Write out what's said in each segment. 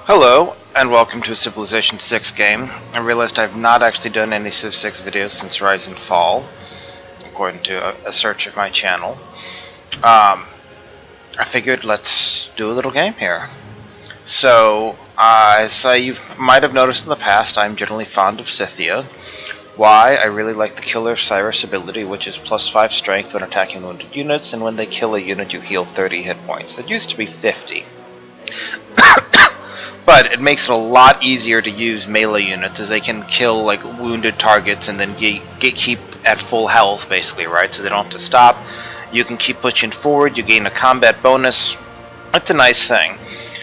Hello, and welcome to a Civilization 6 game. I realized I've not actually done any Civ 6 videos since Rise and Fall, according to a search of my channel. I figured let's do a little game here. So, as you might have noticed in the past, I'm generally fond of Scythia. Why? I really like the Killer Cyrus ability, which is +5 strength when attacking wounded units, and when they kill a unit you heal 30 hit points. That used to be 50. But it makes it a lot easier to use melee units, as they can kill like wounded targets and then keep at full health, basically, right? So they don't have to stop. You can keep pushing forward. You gain a combat bonus. It's a nice thing.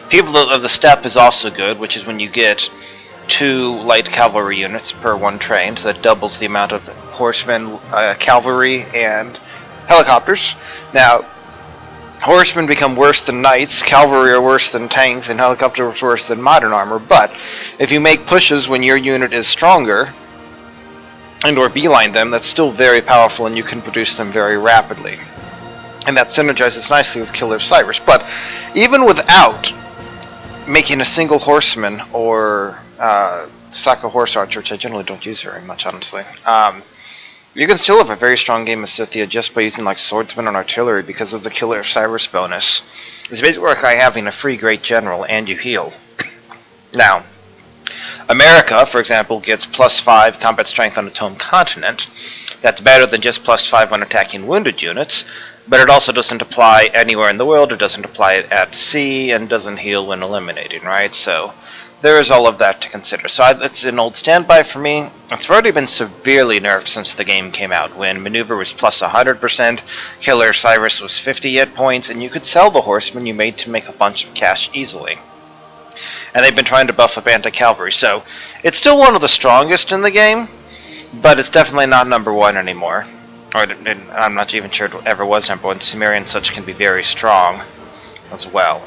People of the Steppe is also good, which is when you get 2 light cavalry units per 1 train, so that doubles the amount of horsemen, cavalry, and helicopters. Now, horsemen become worse than knights, cavalry are worse than tanks, and helicopters are worse than modern armor, but if you make pushes when your unit is stronger, and or beeline them, that's still very powerful and you can produce them very rapidly. And that synergizes nicely with Killer Cyrus. But even without making a single horseman or sack a horse archer, which I generally don't use very much, honestly, you can still have a very strong game of Scythia just by using like swordsmen and artillery because of the Killer Cyrus bonus. It's basically like having a free great general and you heal. Now, America, for example, gets +5 combat strength on its home continent. That's better than just +5 when attacking wounded units, but it also doesn't apply anywhere in the world. It doesn't apply it at sea and doesn't heal when eliminating, right? So there is all of that to consider. So it's an old standby for me. It's already been severely nerfed since the game came out, when Maneuver was +100%, Killer Cyrus was 50 hit points, and you could sell the horsemen you made to make a bunch of cash easily. And they've been trying to buff up anti-cavalry, so it's still one of the strongest in the game, but it's definitely not #1 anymore. Or I'm not even sure it ever was #1. Sumerian and such can be very strong as well.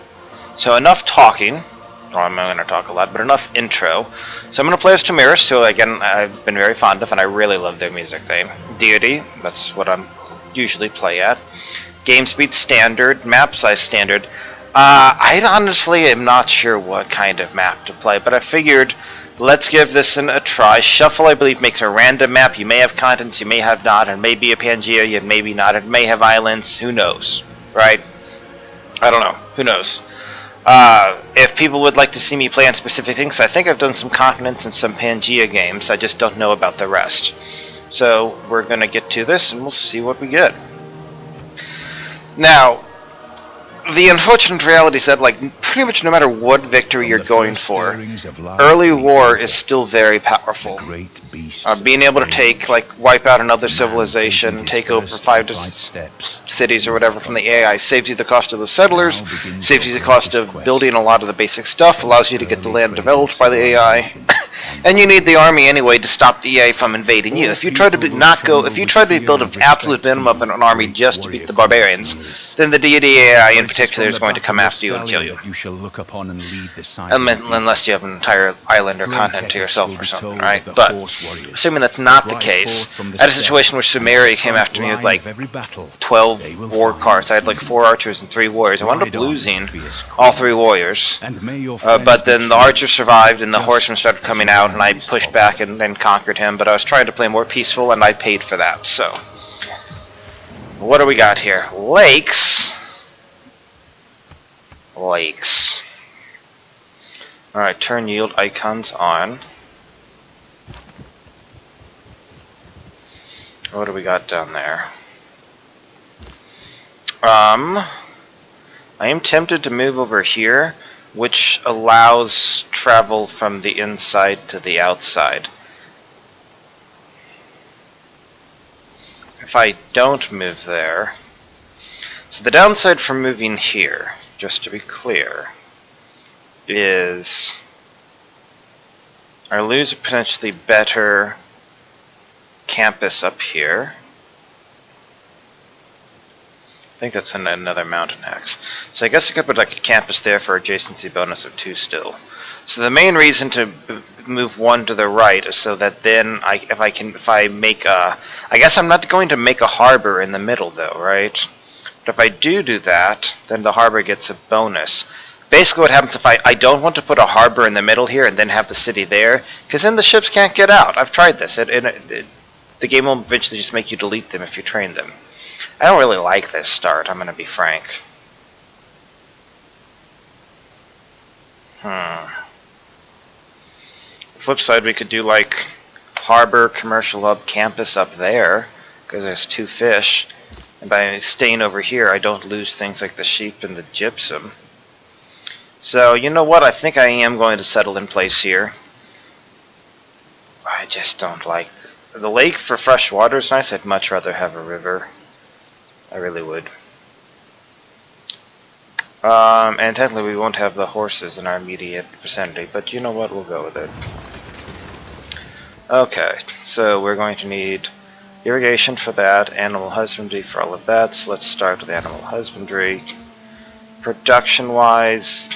So enough talking. Well, I'm not going to talk a lot, but enough intro. So I'm going to play as Tamiris, who again I've been very fond of, and I really love their music theme. Deity, that's what I'm usually play at. Game speed standard, map size standard. I honestly am not sure what kind of map to play, but I figured let's give this a try. Shuffle, I believe, makes a random map. You may have continents, you may have not, and maybe a Pangea, you maybe not. It may have islands, who knows, right? I don't know, who knows. If people would like to see me play on specific things, I think I've done some continents and some Pangea games. I just don't know about the rest. So we're going to get to this and we'll see what we get. Now, the unfortunate reality is that, like, pretty much no matter what victory you're going for, early war is still very powerful. Being able to wipe out another civilization, take over 5 cities or whatever from the AI saves you the cost of the settlers, saves you the cost of building a lot of the basic stuff, allows you to get the land developed by the AI, and you need the army anyway to stop the AI from invading you. If you try to build an absolute minimum of an army just to beat the barbarians, then the Deity AI in particular is going to come after you and kill you. Unless you have an entire island or continent to yourself or something, right? But assuming that's not the case, I had a situation where Sumeria came after me with like 12 war cards. I had like 4 archers and 3 warriors. I wound up losing all 3 warriors, but then the archers survived and the horsemen started coming out, and I pushed back and then conquered him. But I was trying to play more peaceful, and I paid for that. So what do we got here? Lakes. Alright, turn yield icons on. What do we got down there? I am tempted to move over here, which allows travel from the inside to the outside. If I don't move there... So the downside for moving here, just to be clear, is I lose a potentially better campus up here. I think that's in another mountain axe. So I guess I could put like a campus there for adjacency bonus of 2 still. So the main reason to move 1 to the right is so that then if I make a, I guess I'm not going to make a harbor in the middle though, right? But if I do that, then the harbor gets a bonus. Basically what happens if I don't want to put a harbor in the middle here and then have the city there, because then the ships can't get out. I've tried this. The game will eventually just make you delete them if you train them. I don't really like this start, I'm going to be frank. Flip side, we could do like harbor, commercial hub, campus up there, because there's 2 fish. And by staying over here, I don't lose things like the sheep and the gypsum. So, you know what? I think I am going to settle in place here. I just don't like this. The lake for fresh water is nice. I'd much rather have a river. I really would. And technically we won't have the horses in our immediate vicinity, but you know what? We'll go with it. Okay, so we're going to need irrigation for that, animal husbandry for all of that, so let's start with animal husbandry. Production-wise,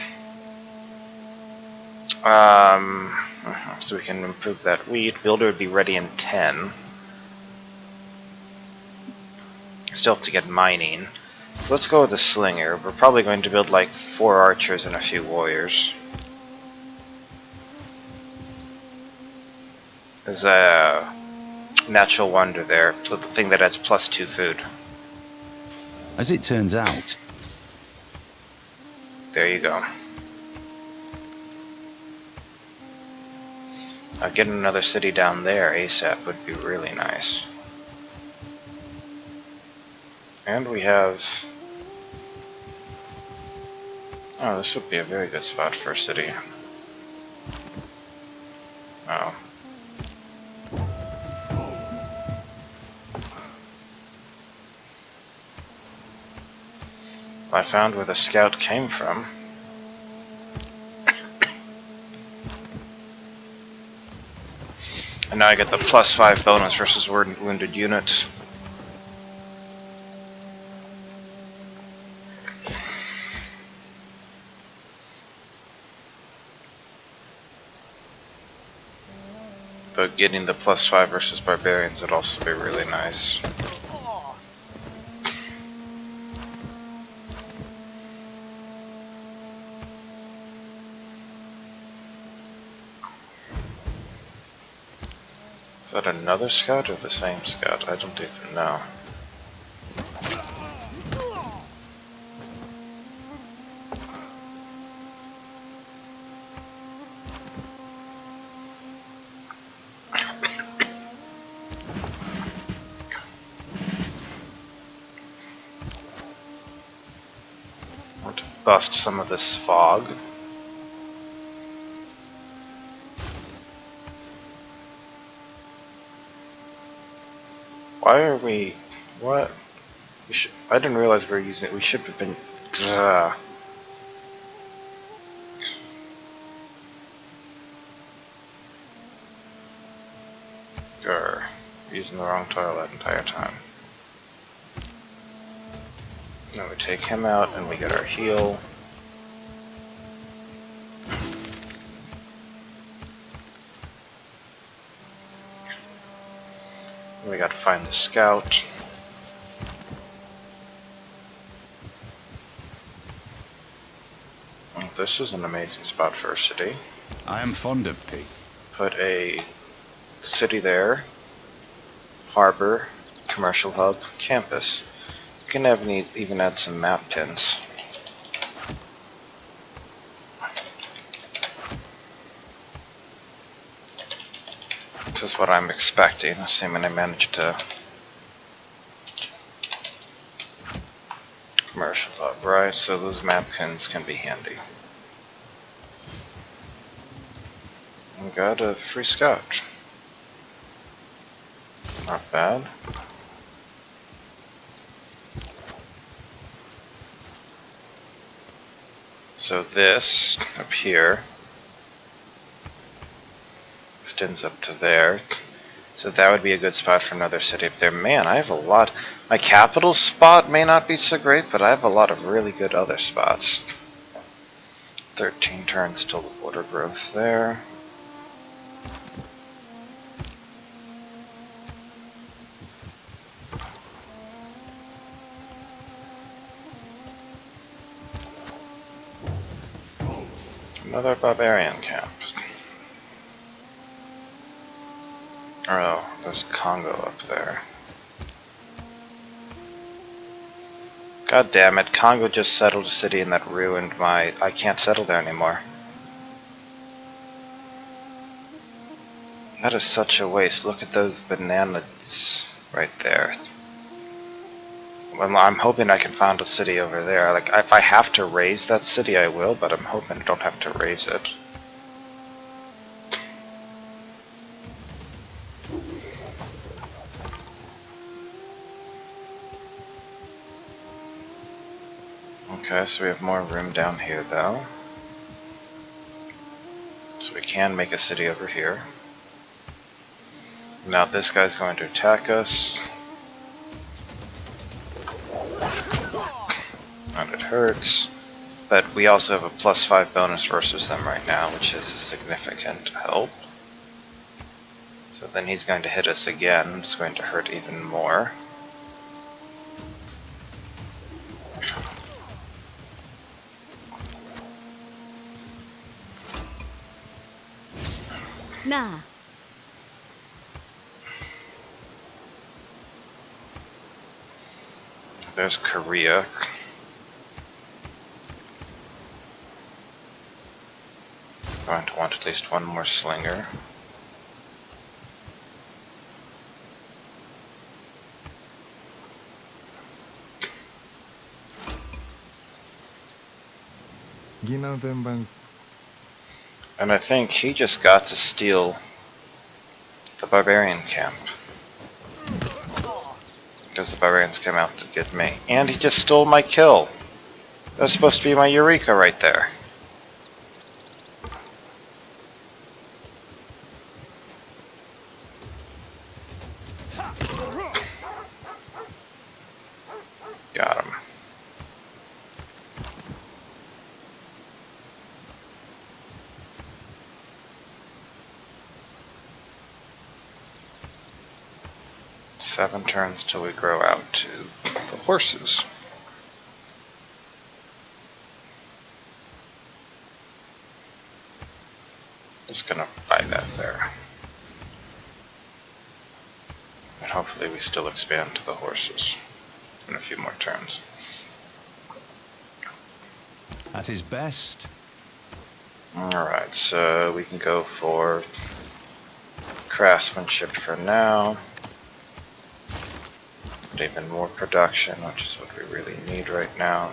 so we can improve that wheat. Builder would be ready in 10. Still have to get mining. So let's go with the slinger. We're probably going to build like 4 archers and a few warriors. There's a natural wonder there, so the thing that adds +2 food. As it turns out, there you go. Getting another city down there ASAP would be really nice. And we have... oh, this would be a very good spot for a city. Oh. I found where the scout came from. And now I get the +5 bonus versus wounded units. But getting the +5 versus barbarians would also be really nice. Is that another scout or the same scout? I don't even know. I want to bust some of this fog. Why are we... what? I didn't realize we were using it. We should have been... using the wrong tile that entire time. Now we take him out and we get our heal. We got to find the scout. Oh, this is an amazing spot for a city. I am fond of pig. Put a city there. Harbor, commercial hub, campus. You can even add some map pins. This is what I'm expecting, assuming I manage to... commercial hub, right? So those map pins can be handy. We got a free scout. Not bad. So this, up here, extends up to there. So that would be a good spot for another city up there. Man, I have a lot. My capital spot may not be so great, but I have a lot of really good other spots. 13 turns till the border growth there. Another barbarian camp. Oh, there's Congo up there. God damn it, Congo just settled a city and that ruined my... I can't settle there anymore. That is such a waste. Look at those bananas right there. Well, I'm hoping I can found a city over there. Like, if I have to raise that city, I will, but I'm hoping I don't have to raise it. Okay, so we have more room down here, though. So we can make a city over here. Now this guy's going to attack us. And it hurts. But we also have a +5 bonus versus them right now, which is a significant help. So then he's going to hit us again. It's going to hurt even more. Nah. There's Korea. Going to want at least one more slinger. And I think he just got to steal the barbarian camp. Because the barbarians came out to get me. And he just stole my kill. That was supposed to be my Eureka right there. Got him. Seven turns till we grow out to the horses. Just gonna buy that there. And hopefully we still expand to the horses in a few more turns. At his best. Alright, so we can go for craftsmanship for now. Even more production, which is what we really need right now.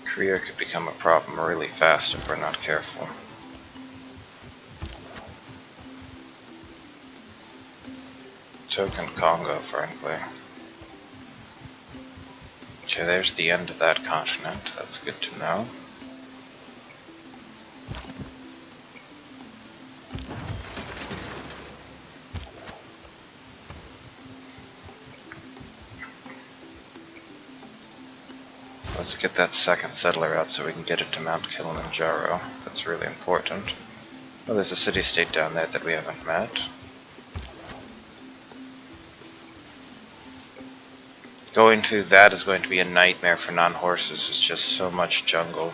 Korea could become a problem really fast if we're not careful. Token Congo, frankly. Okay, there's the end of that continent. That's good to know. Let's get that second settler out so we can get it to Mount Kilimanjaro. That's really important. Oh, there's a city-state down there that we haven't met. Going through that is going to be a nightmare for non-horses. It's just so much jungle.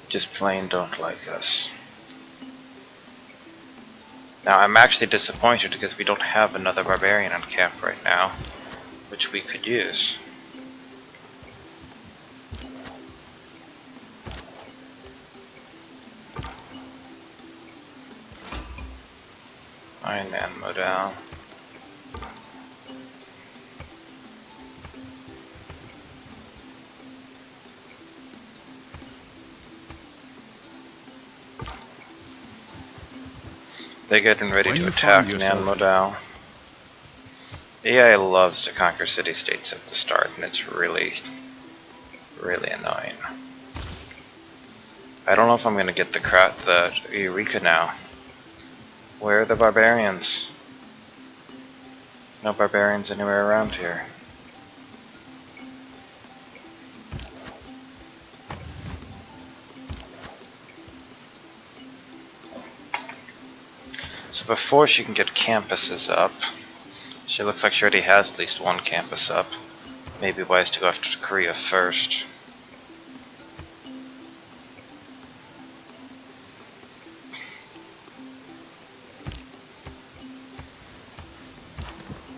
Just plain don't like us. Now I'm actually disappointed because we don't have another barbarian on camp right now, which we could use. Iron Man modal. They're getting ready to attack Nan Modal. AI loves to conquer city-states at the start, and it's really, really annoying. I don't know if I'm going to get the Eureka now. Where are the barbarians? No barbarians anywhere around here. So before she can get campuses up, she looks like she already has at least one campus up. Maybe wise to go after Korea first.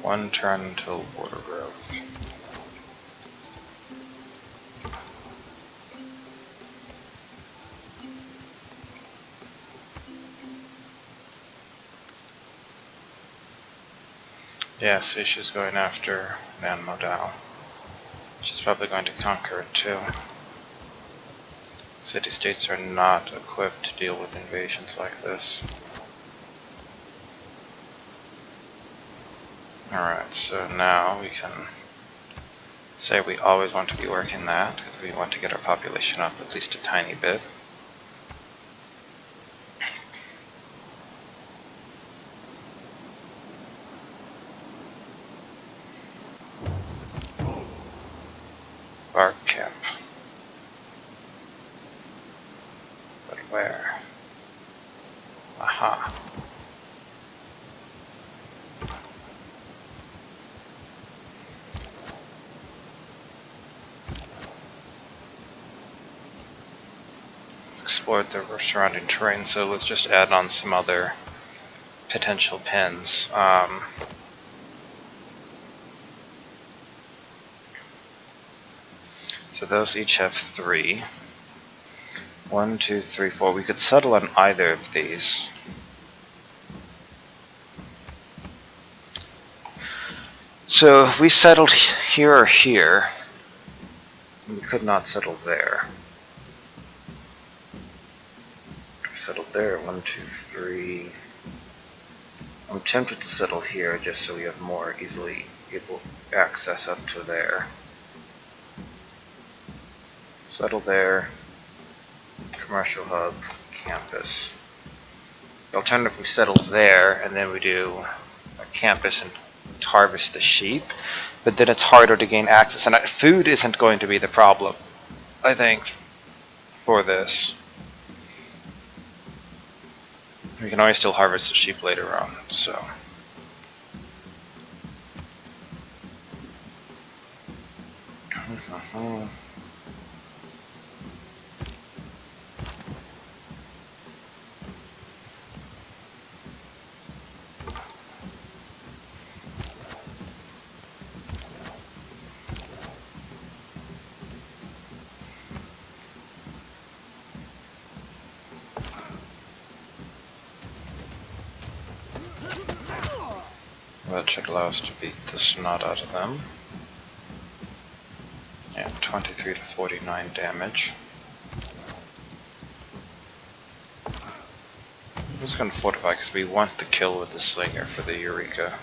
One turn until border growth. Yeah, see, she's going after Van Modal. She's probably going to conquer it too. City-states are not equipped to deal with invasions like this. Alright, so now we can say we always want to be working that, because we want to get our population up at least a tiny bit. Bark camp. But where? Aha. Explored the surrounding terrain, so let's just add on some other potential pins. So those each have 3. 1, 2, 3, 4. We could settle on either of these. So if we settled here or here, we could not settle there. If we settled there, 1, 2, 3. I'm tempted to settle here just so we have more easily able access up to there. Settle there. Commercial hub, campus. The alternative, we settle there and then we do a campus and harvest the sheep, but then it's harder to gain access, and food isn't going to be the problem, I think, for this. We can always still harvest the sheep later on, so. That should allow us to beat the snot out of them. Yeah, 23 to 49 damage. I'm just going to fortify because we want the kill with the slinger for the Eureka.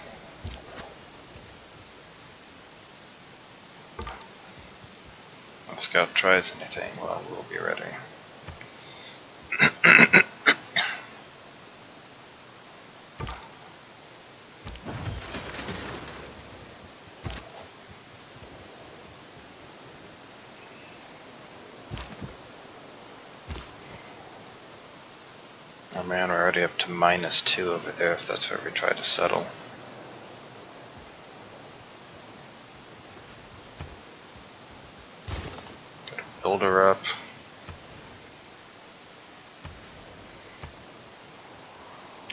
If Scout tries anything, well, we'll be ready. Oh man, we're already up to -2 over there if that's where we try to settle. Got a builder up.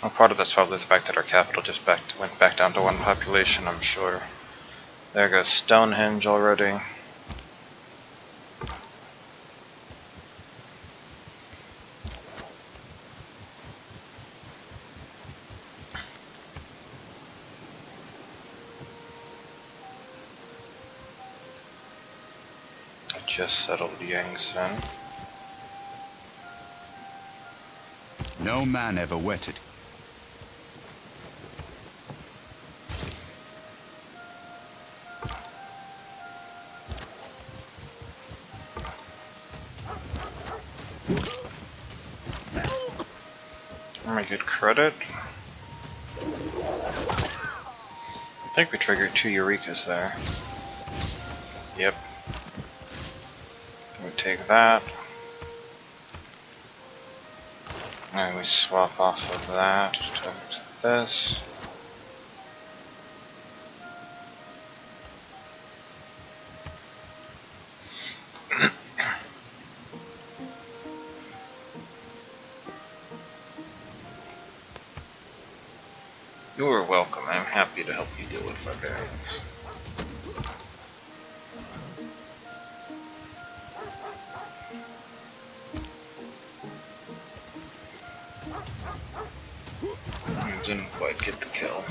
Well, part of that's probably the fact that our capital just went back down to 1 population, I'm sure. There goes Stonehenge already. Just settled Yangtze. No man ever wetted. Very good credit. I think we triggered 2 Eurekas there. Yep. We take that. And we swap off of that to this. You are welcome. I'm happy to help you deal with barbarians. I didn't quite get the kill.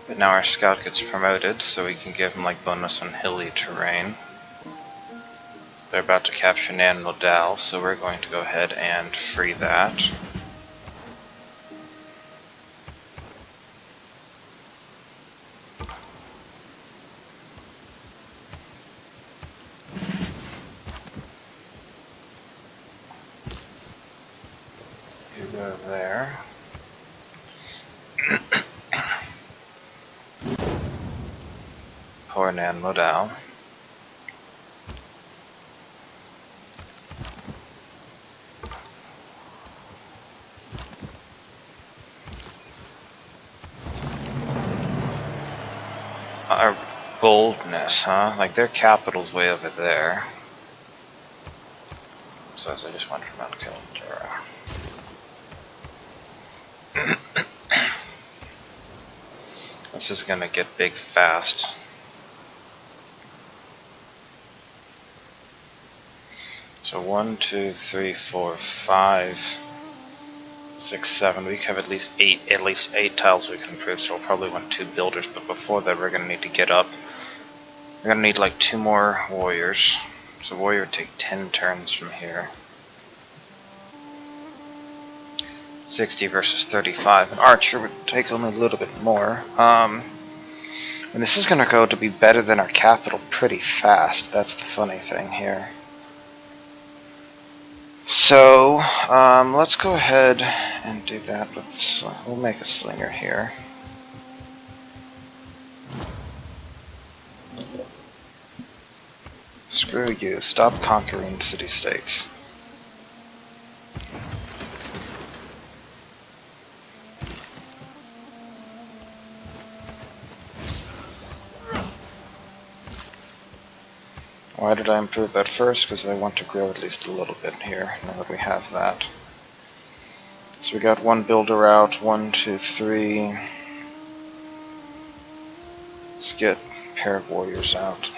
But now our scout gets promoted, so we can give him like bonus on hilly terrain. They're about to capture Nan Modal, so we're going to go ahead and free that. You go there. Poor Nan Modal. Our boldness, huh? Like their capital's way over there. So I just went from out kill Jura. This is gonna get big fast. So 1, 2, 3, 4, 5, 6, 7. We have at least eight tiles we can improve. So we'll probably want 2 builders. But before that, we're gonna need to get up. We're gonna need like 2 more warriors. So warrior would take 10 turns from here. 60 versus 35. An archer would take only a little bit more. And this is gonna go to be better than our capital pretty fast. That's the funny thing here. So, let's go ahead and do that with, we'll make a slinger here. Screw you, stop conquering city-states. Why did I improve that first? Because I want to grow at least a little bit here, now that we have that. So we got 1 builder out, 1, 2, 3. Let's get a pair of warriors out.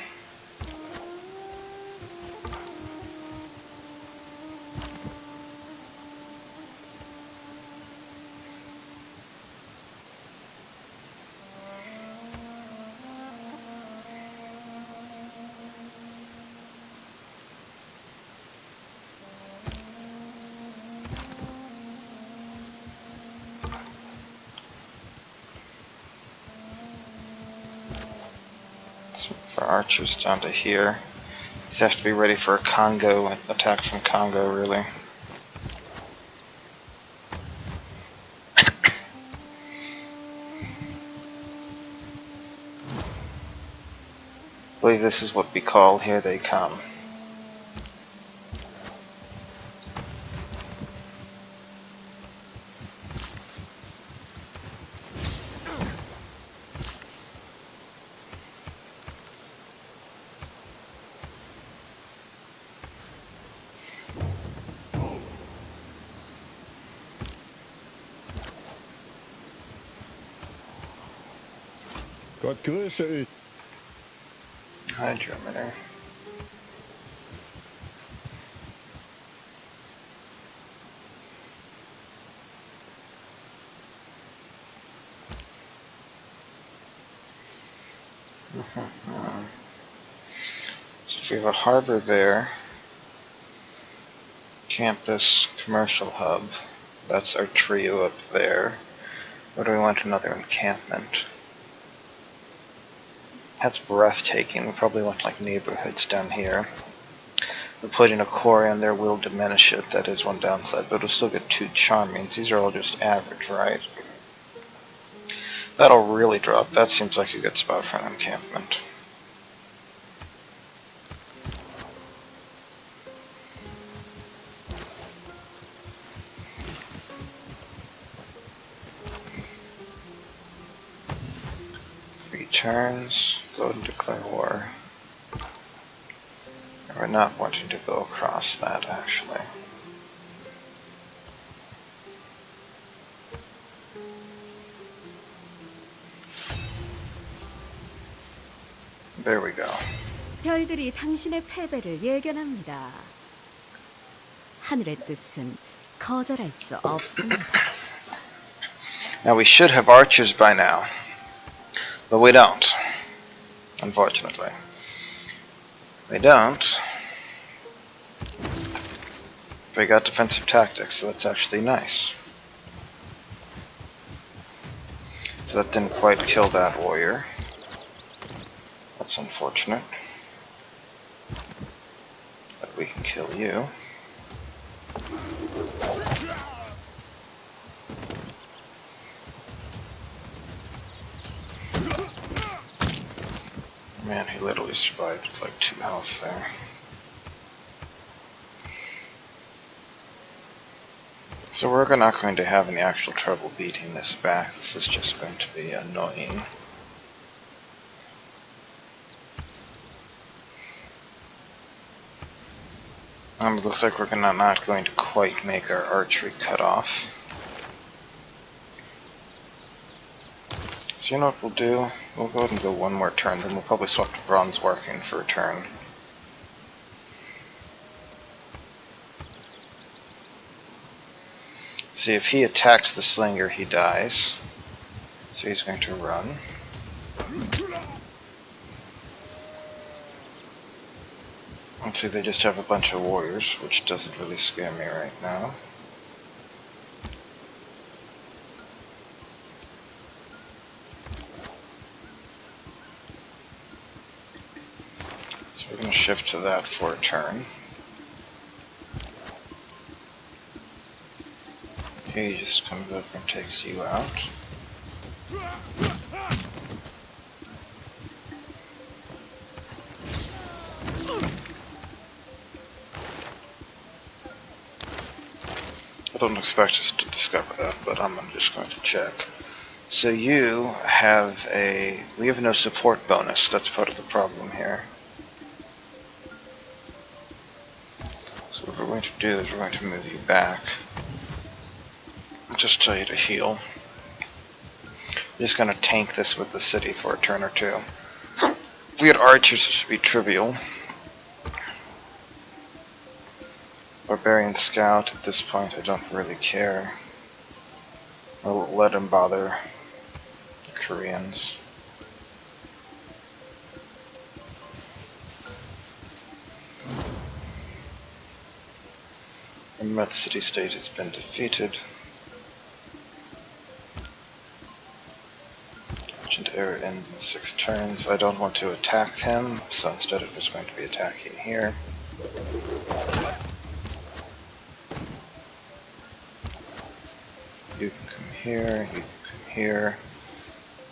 For archers down to here. These have to be ready for a Congo attack from Congo, really. I believe this is what we call "Here They Come." Gott grüße euch. Hi, Germany. So if we have a harbor there, campus, commercial hub, that's our trio up there. Or do we want another encampment? That's breathtaking. We probably want like neighborhoods down here. But putting a core in there will diminish it. That is one downside, but it'll still get 2 charm means. These are all just average, right? That'll really drop. That seems like a good spot for an encampment. Turns, go and declare war. We're not wanting to go across that, actually. There we go. 별들이 당신의 패배를 예견합니다. 하늘의 뜻은 거절할 수 없습니다. Now we should have archers by now. But we don't, unfortunately. We don't. But we got defensive tactics, so that's actually nice. So that didn't quite kill that warrior. That's unfortunate. But we can kill you. Man, he literally survived with like 2 health there. So we're not going to have any actual trouble beating this back. This is just going to be annoying. It looks like we're not going to quite make our archery cut off. So you know what we'll do? We'll go ahead and go one more turn, then we'll probably swap to bronze working for a turn. See, if he attacks the slinger, he dies. So he's going to run. Let's see, they just have a bunch of warriors, which doesn't really scare me right now. So we're going to shift to that for a turn. He just comes over and takes you out. I don't expect us to discover that, but I'm just going to check. So you have we have no support bonus. That's part of the problem here. So what we're going to do is we're going to move you back. I'll just tell you to heal. I'm just going to tank this with the city for a turn or two. If we had archers, this would be trivial. Barbarian Scout, at this point I don't really care. I'll let him bother the Koreans. The Met city-state has been defeated. Ancient Era ends in 6 turns. I don't want to attack him, so instead I'm just going to be attacking here. You can come here, you can come here.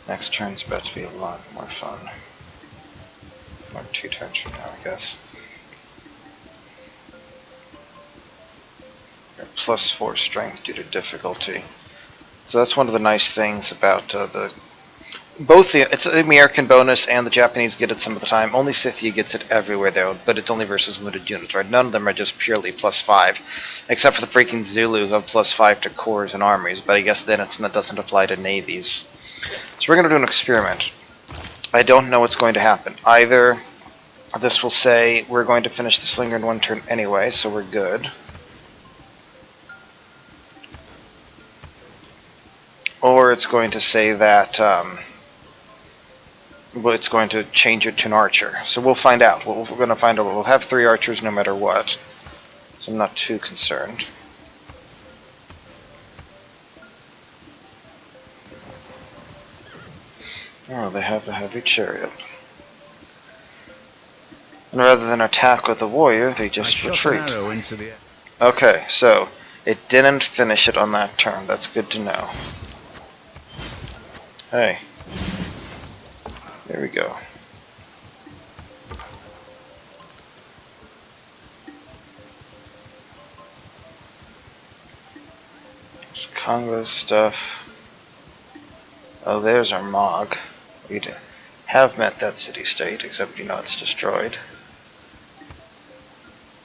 Next turn's about to be a lot more fun. Or 2 turns from now, I guess. +4 strength due to difficulty. So that's one of the nice things about it's the American bonus and the Japanese get it some of the time. Only Scythia gets it everywhere though, but it's only versus wounded units, right? None of them are just purely +5, except for the freaking Zulu who have +5 to cores and armies, but I guess then it doesn't apply to navies. So we're going to do an experiment. I don't know what's going to happen. Either this will say we're going to finish the slinger in 1 turn anyway, so we're good. Or it's going to say that it's going to change it to an archer. So we'll find out. We're going to find out. We'll have 3 archers no matter what. So I'm not too concerned. Oh, they have a heavy chariot. And rather than attack with the warrior, they I just shot retreat. an arrow into the air. Okay, so it didn't finish it on that turn. That's good to know. Hey. There we go. It's Congo stuff. Oh, there's our Mog. We have met that city-state, except you know it's destroyed.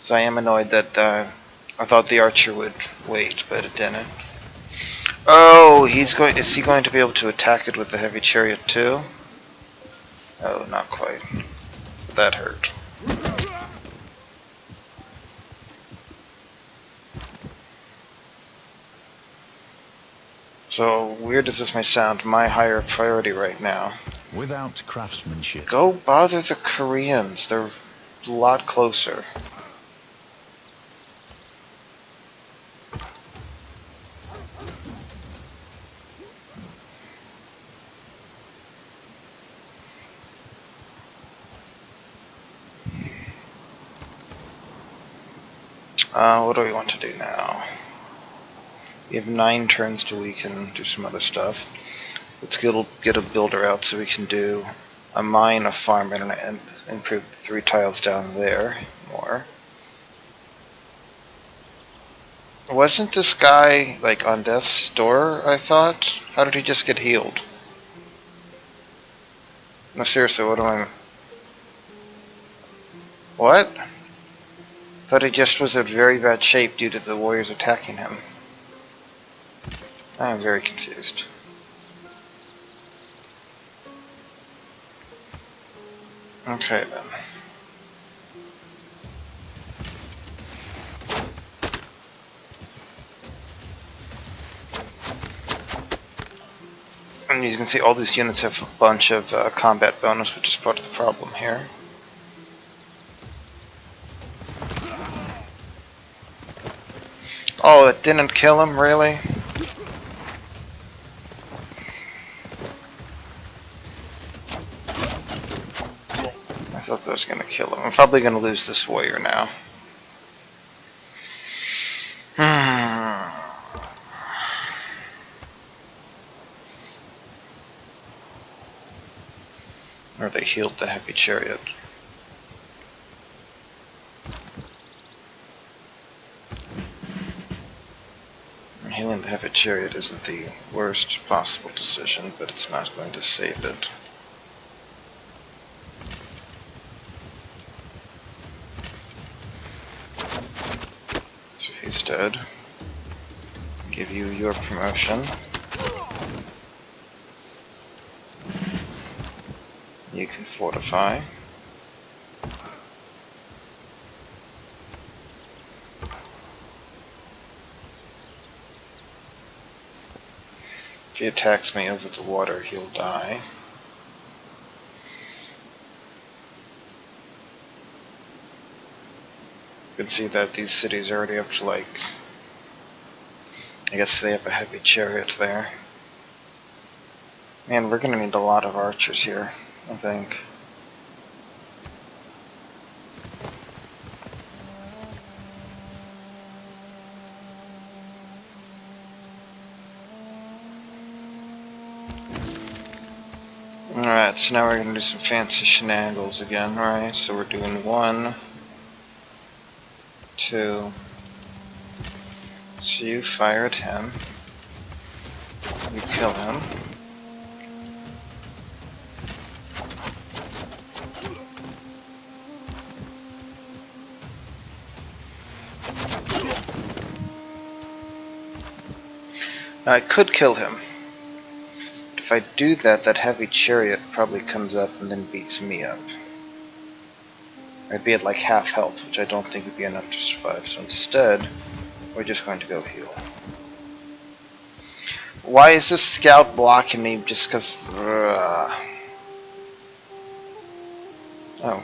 So I am annoyed that I thought the archer would wait, but it didn't. Oh, is he going to be able to attack it with the heavy chariot too? Oh, not quite. That hurt. So weird as this may sound, my higher priority right now. Without craftsmanship. Go bother the Koreans. They're a lot closer. What do we want to do now? We have 9 turns till we can do some other stuff. Let's get a builder out so we can do a mine, a farm, and improve the 3 tiles down there more. Wasn't this guy like on death's door, I thought? How did he just get healed? No, seriously, what am I... What? Thought he just was in very bad shape due to the warriors attacking him. I am very confused. Okay then. And you can see all these units have a bunch of combat bonus, which is part of the problem here. Oh, it didn't kill him, really? I thought that was going to kill him. I'm probably going to lose this warrior now. Or they healed the heavy chariot. Healing the heavy chariot isn't the worst possible decision, but it's not going to save it. So he's dead. Give you your promotion. You can fortify. If he attacks me over the water, he'll die. You can see that these cities are already up to like... I guess they have a heavy chariot there. Man, we're gonna need a lot of archers here, I think. Alright, so now we're gonna do some fancy shenanigans again, right? So we're doing 1, 2. So you fire at him. You kill him. Now I could kill him. If I do that, that heavy chariot probably comes up and then beats me up. I'd be at like half health, which I don't think would be enough to survive. So instead, we're just going to go heal. Why is this scout blocking me just because... Oh,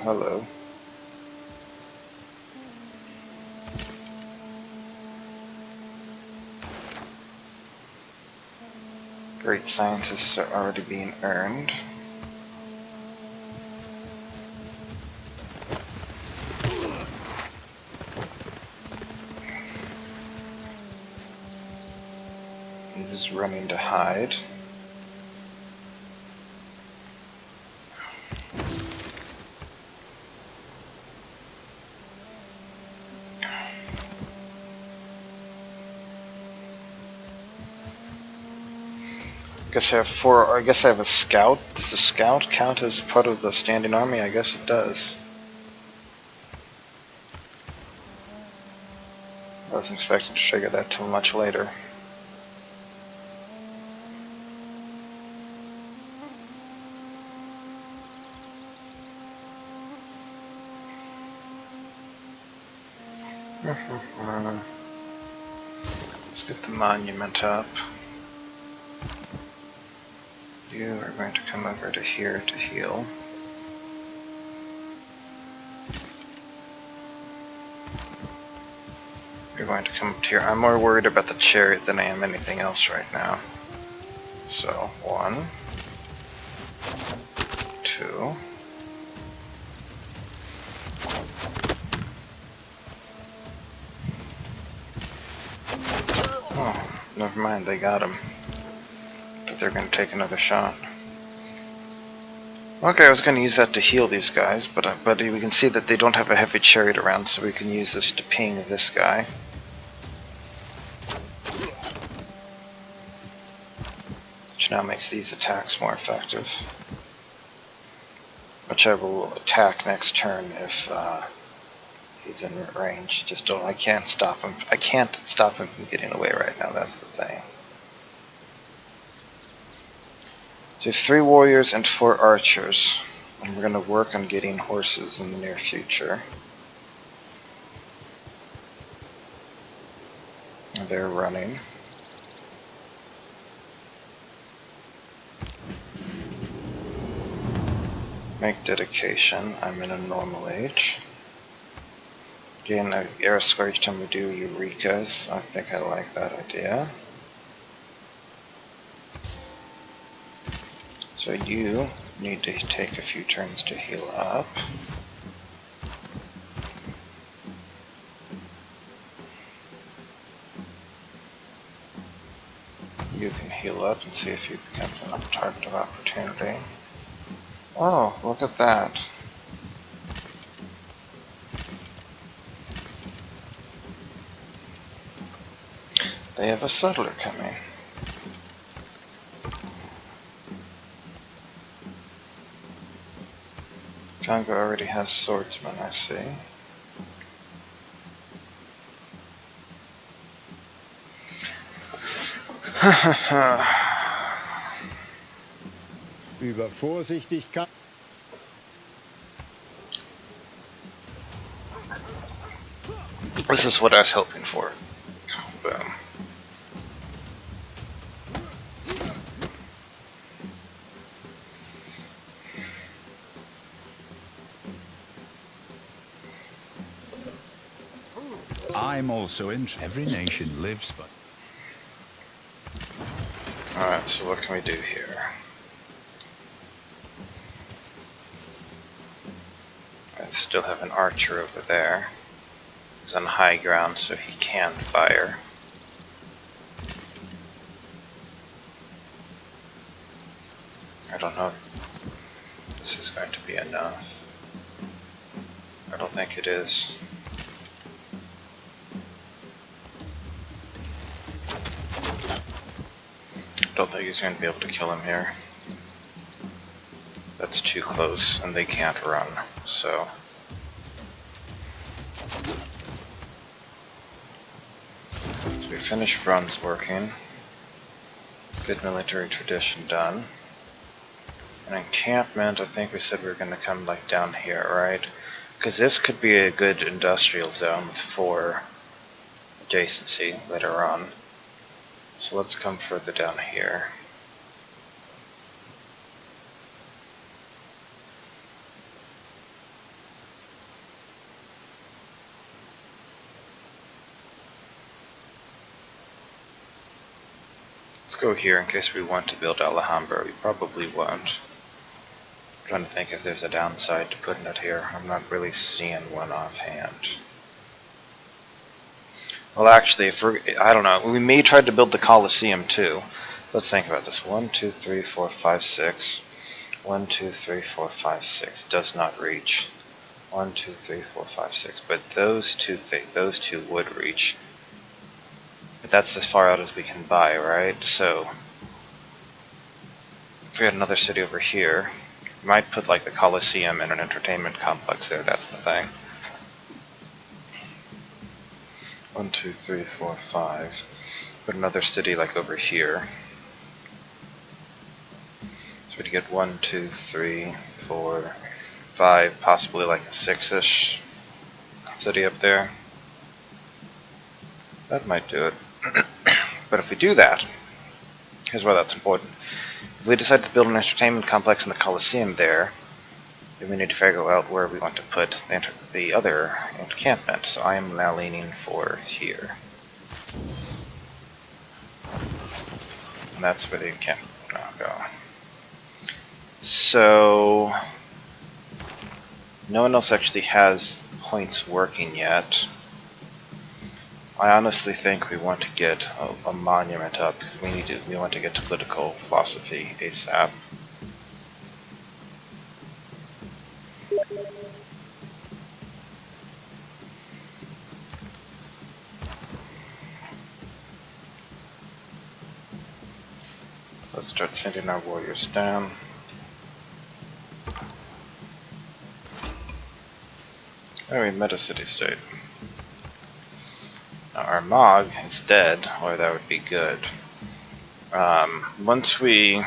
hello. Great scientists are already being earned. He's just running to hide. Guess I have four. I guess I have a scout. Does a scout count as part of the standing army? I guess it does. I wasn't expecting to trigger that too much later. Let's get the monument up. You are going to come over to here to heal. You're going to come up to here. I'm more worried about the chariot than I am anything else right now. So, 1, 2. Oh, never mind, they got him. That they're going to take another shot. Okay, I was going to use that to heal these guys, but we can see that they don't have a heavy chariot around, so we can use this to ping this guy. Which now makes these attacks more effective. Which I will attack next turn if he's in range. Just don't. I can't stop him. I can't stop him from getting away right now. That's the thing. So we have 3 warriors and 4 archers, and we're going to work on getting horses in the near future. And they're running. Make dedication. I'm in a normal age. Gain an era score each time we do Eurekas. I think I like that idea. So you need to take a few turns to heal up. You can heal up and see if you become a target of opportunity. Oh, look at that. They have a settler coming. Congo already has swordsmen, I see. Übervorsichtigkeit. This is what I was hoping for. Boom. I'm also in. Every nation lives by. Alright, so what can we do here? I still have an archer over there. He's on high ground, so he can fire. I don't know if this is going to be enough. I don't think it is. I don't think he's going to be able to kill him here. That's too close, and they can't run, so... So we finished Brun's working. Good military tradition done. An encampment, I think we said we were going to come like down here, right? Because this could be a good industrial zone with 4 adjacency later on. So let's come further down here. Let's go here in case we want to build Alhambra. We probably won't. I'm trying to think if there's a downside to putting it here. I'm not really seeing one offhand. Well, actually, if we're, I don't know, we may try to build the Colosseum too. So let's think about this. 1, 2, 3, 4, 5, 6. 1, 2, 3, 4, 5, 6 does not reach. 1, 2, 3, 4, 5, 6. But those two would reach. But that's as far out as we can buy, right? So if we had another city over here, we might put like the Colosseum and an entertainment complex there. That's the thing. 1, 2, 3, 4, 5. Put another city like over here. So we'd get 1, 2, 3, 4, 5, possibly like a 6-ish city up there. That might do it. But if we do that, here's why that's important. If we decide to build an entertainment complex in the Colosseum there, then we need to figure out where we want to put the other encampment. So I am now leaning for here. And that's where the encampment will now go. So no one else actually has points working yet. I honestly think we want to get a monument up because we want to get to political philosophy ASAP. So let's start sending our warriors down. Oh, we met a city-state. Now our Mog is dead, or that would be good. Once we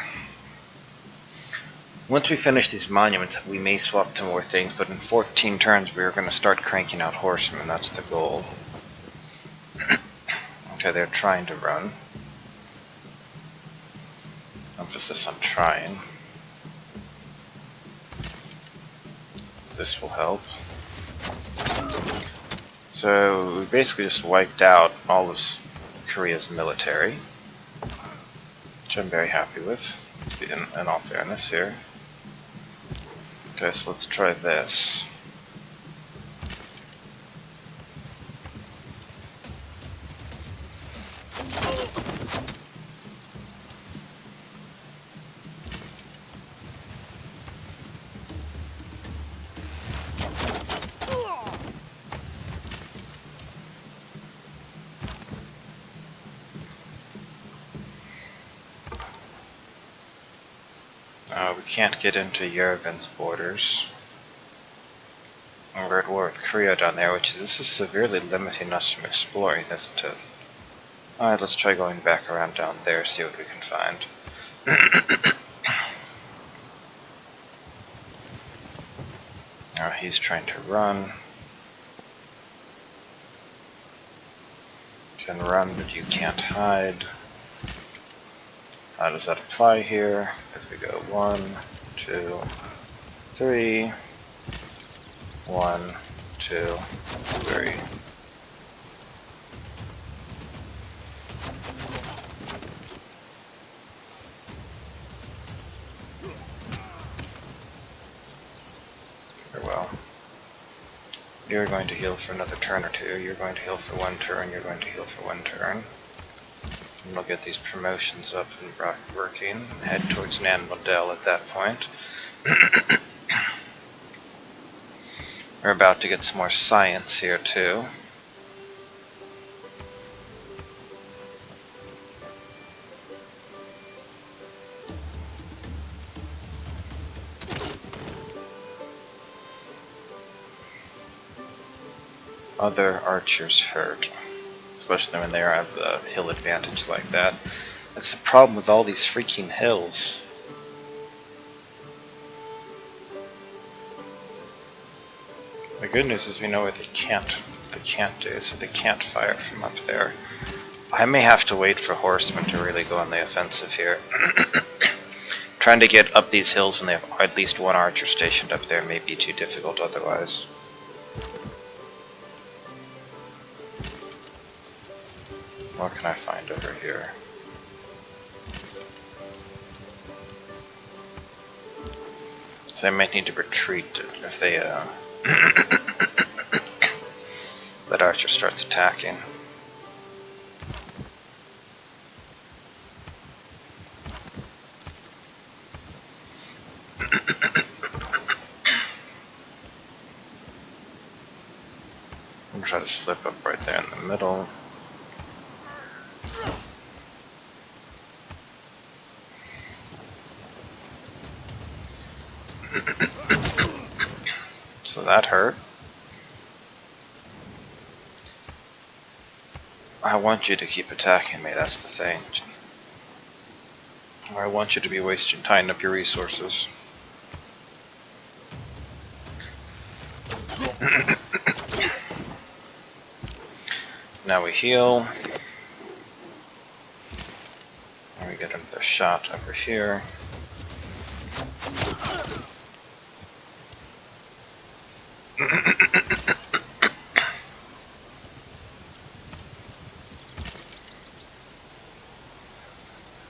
finish these monuments, we may swap to more things, but in 14 turns we are going to start cranking out horsemen. That's the goal. Okay, they're trying to run. Emphasis on trying. This will help. So we basically just wiped out all of Korea's military, which I'm very happy with, in all fairness here. Okay, so let's try this. We can't get into Yerevan's borders. And we're at war with Korea down there, this is severely limiting us from exploring, isn't it? Alright, let's try going back around down there, see what we can find. Now he's trying to run. You can run, but you can't hide. How does that apply here? As we go 1, 2, 3, 1, 2, 3. Very well. You're going to heal for another turn or two. You're going to heal for 1 turn. You're going to heal for 1 turn. And we'll get these promotions up and working. Head towards Nan Model at that point. We're about to get some more science here too. Other archers hurt, especially when they have the hill advantage like that. That's the problem with all these freaking hills. The good news is we know what they can't do, so they can't fire from up there. I may have to wait for horsemen to really go on the offensive here. Trying to get up these hills when they have at least 1 archer stationed up there may be too difficult otherwise. What can I find over here? So I might need to retreat if they that archer starts attacking. try to slip up right there in the middle. So that hurt. I want you to keep attacking me, that's the thing. Or I want you to be wasting tying up your resources. Now we heal. And we get another shot over here.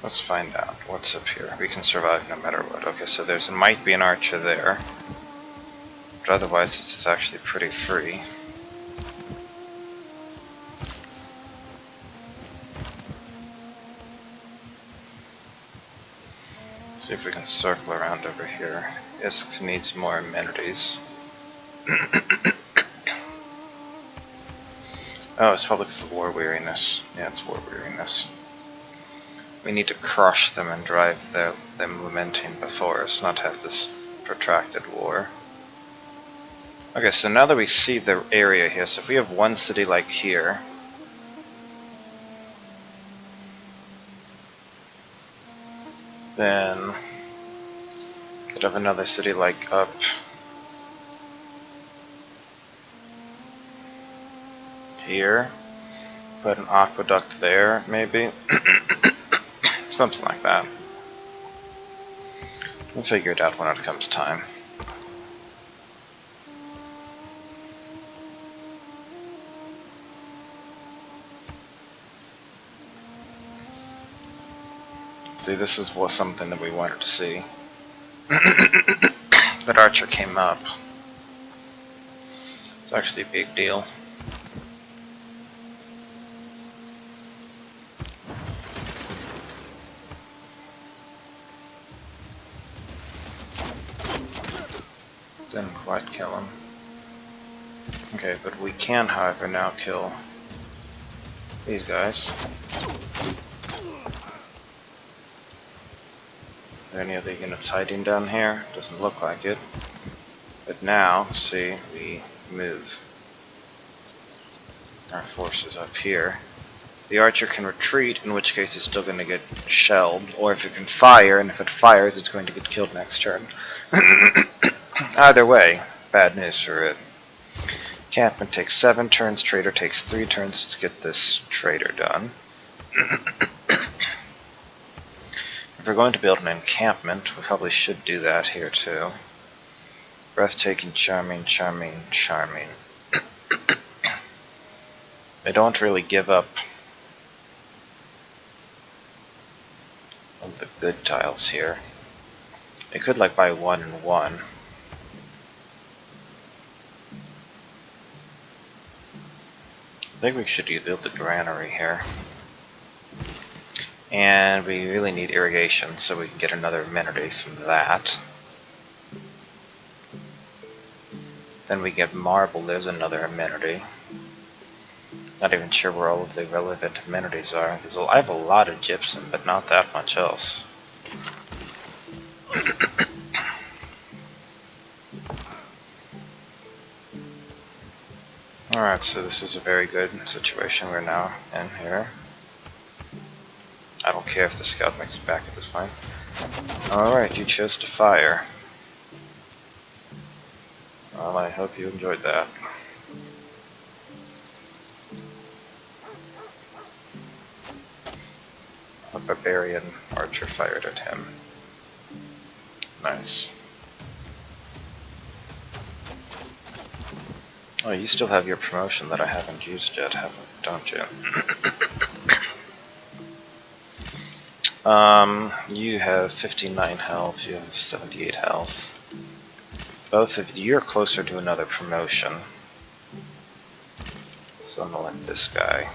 Let's find out what's up here. We can survive no matter what. Okay, so there's might be an archer there. But otherwise it's actually pretty free. See if we can circle around over here. Isk needs more amenities. Oh, it's probably because of war weariness. Yeah, it's war weariness. We need to crush them and drive them lamenting before us, not have this protracted war. Okay, so now that we see the area here, so if we have one city like here, then could have another city like up here, put an aqueduct there, maybe. Something like that. We'll figure it out when it comes time. See, this is something that we wanted to see. That archer came up. It's actually a big deal. Didn't quite kill him. Okay, but we can, however, now kill these guys. Are there any other units hiding down here? Doesn't look like it. But now, see, we move our forces up here. The archer can retreat, in which case it's still going to get shelled, or if it can fire, and if it fires, it's going to get killed next turn. Either way, bad news for it. Encampment takes 7 turns, trader takes 3 turns. Let's get this trader done. If we're going to build an encampment, we probably should do that here too. Breathtaking, charming, charming, charming. They don't really give up of the good tiles here. They could like buy 1 and 1. I think we should build the granary here. And we really need irrigation, so we can get another amenity from that. Then we get marble, there's another amenity. Not even sure where all of the relevant amenities are. I have a lot of gypsum, but not that much else. Alright, so this is a very good situation we're now in here. I don't care if the scout makes it back at this point. Alright, you chose to fire. Well, I hope you enjoyed that. A barbarian archer fired at him. Nice. Oh, you still have your promotion that I haven't used yet, don't you? You have 59 health, you have 78 health. Both of you, you're closer to another promotion. So I'm gonna let this guy.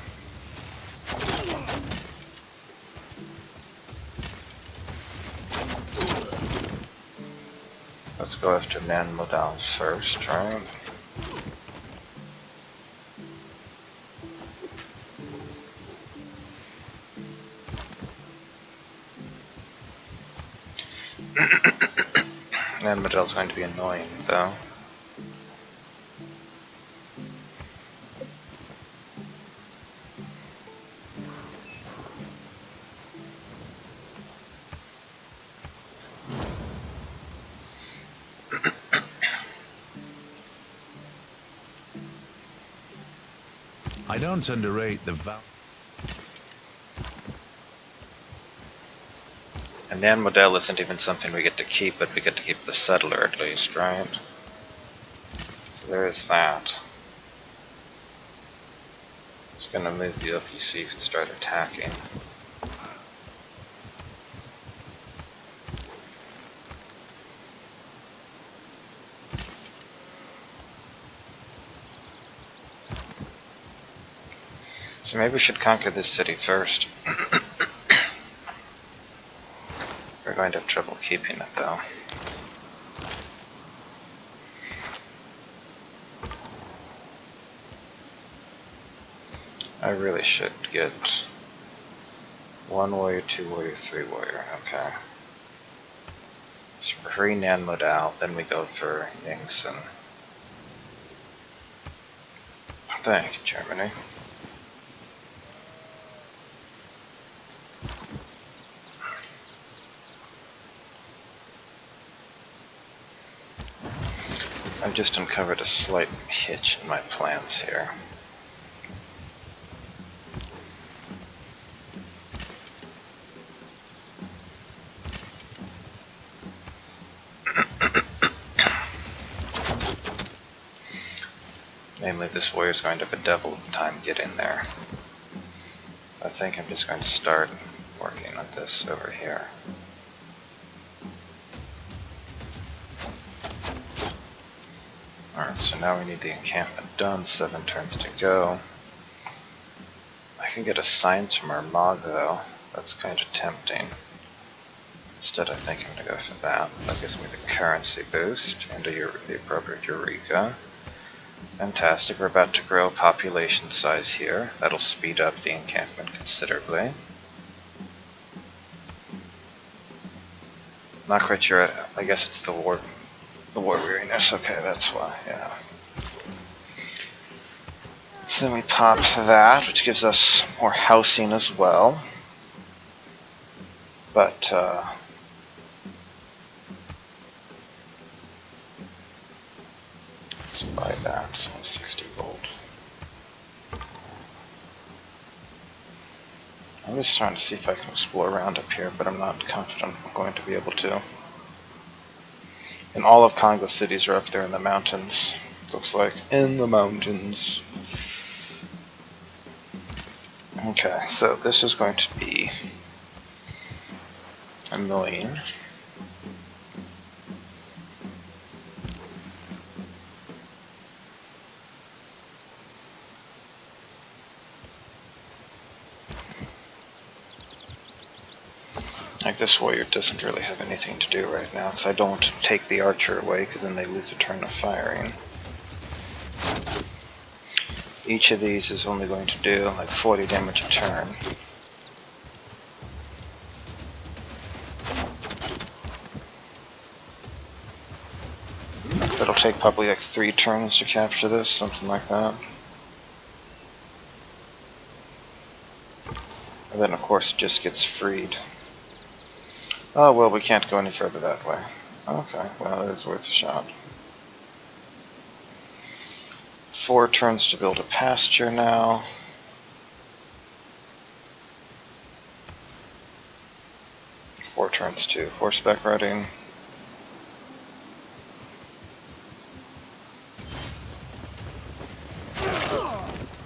Let's go after man modals first, right? And Medel's going to be annoying, though. I don't underrate the And Nan Model isn't even something we get to keep, but we get to keep the settler at least, right? So there is that. It's gonna move you up, you see, you can start attacking. So maybe we should conquer this city first. We're going to have trouble keeping it, though. I really should get 1 warrior, 2 warrior, 3 warrior. Okay. So free Nan Modal, then we go for Yingson. Thank you, Germany. I've just uncovered a slight hitch in my plans here. Namely, this warrior's going to have a devil time getting there. I think I'm just going to start working on this over here. Alright, so now we need the encampment done, 7 turns to go. I can get a sign to Murmag though, that's kind of tempting. Instead I think I'm going to go for that. That gives me the currency boost and the appropriate Eureka. Fantastic, we're about to grow population size here. That'll speed up the encampment considerably. Not quite sure, I guess it's the war weariness, okay, that's why, yeah. So then we pop that, which gives us more housing as well. But, let's buy that, 60 gold. I'm just trying to see if I can explore around up here, but I'm not confident I'm going to be able to. And all of Congo cities are up there in the mountains. Looks like in the mountains. Okay, so this is going to be annoying. Like, this warrior doesn't really have anything to do right now, because I don't want to take the archer away, because then they lose a turn of firing. Each of these is only going to do like 40 damage a turn. It'll take probably like 3 turns to capture this, something like that. And then of course it just gets freed. Oh, well, we can't go any further that way. Okay, well, it is worth a shot. 4 turns to build a pasture now. Four turns to horseback riding.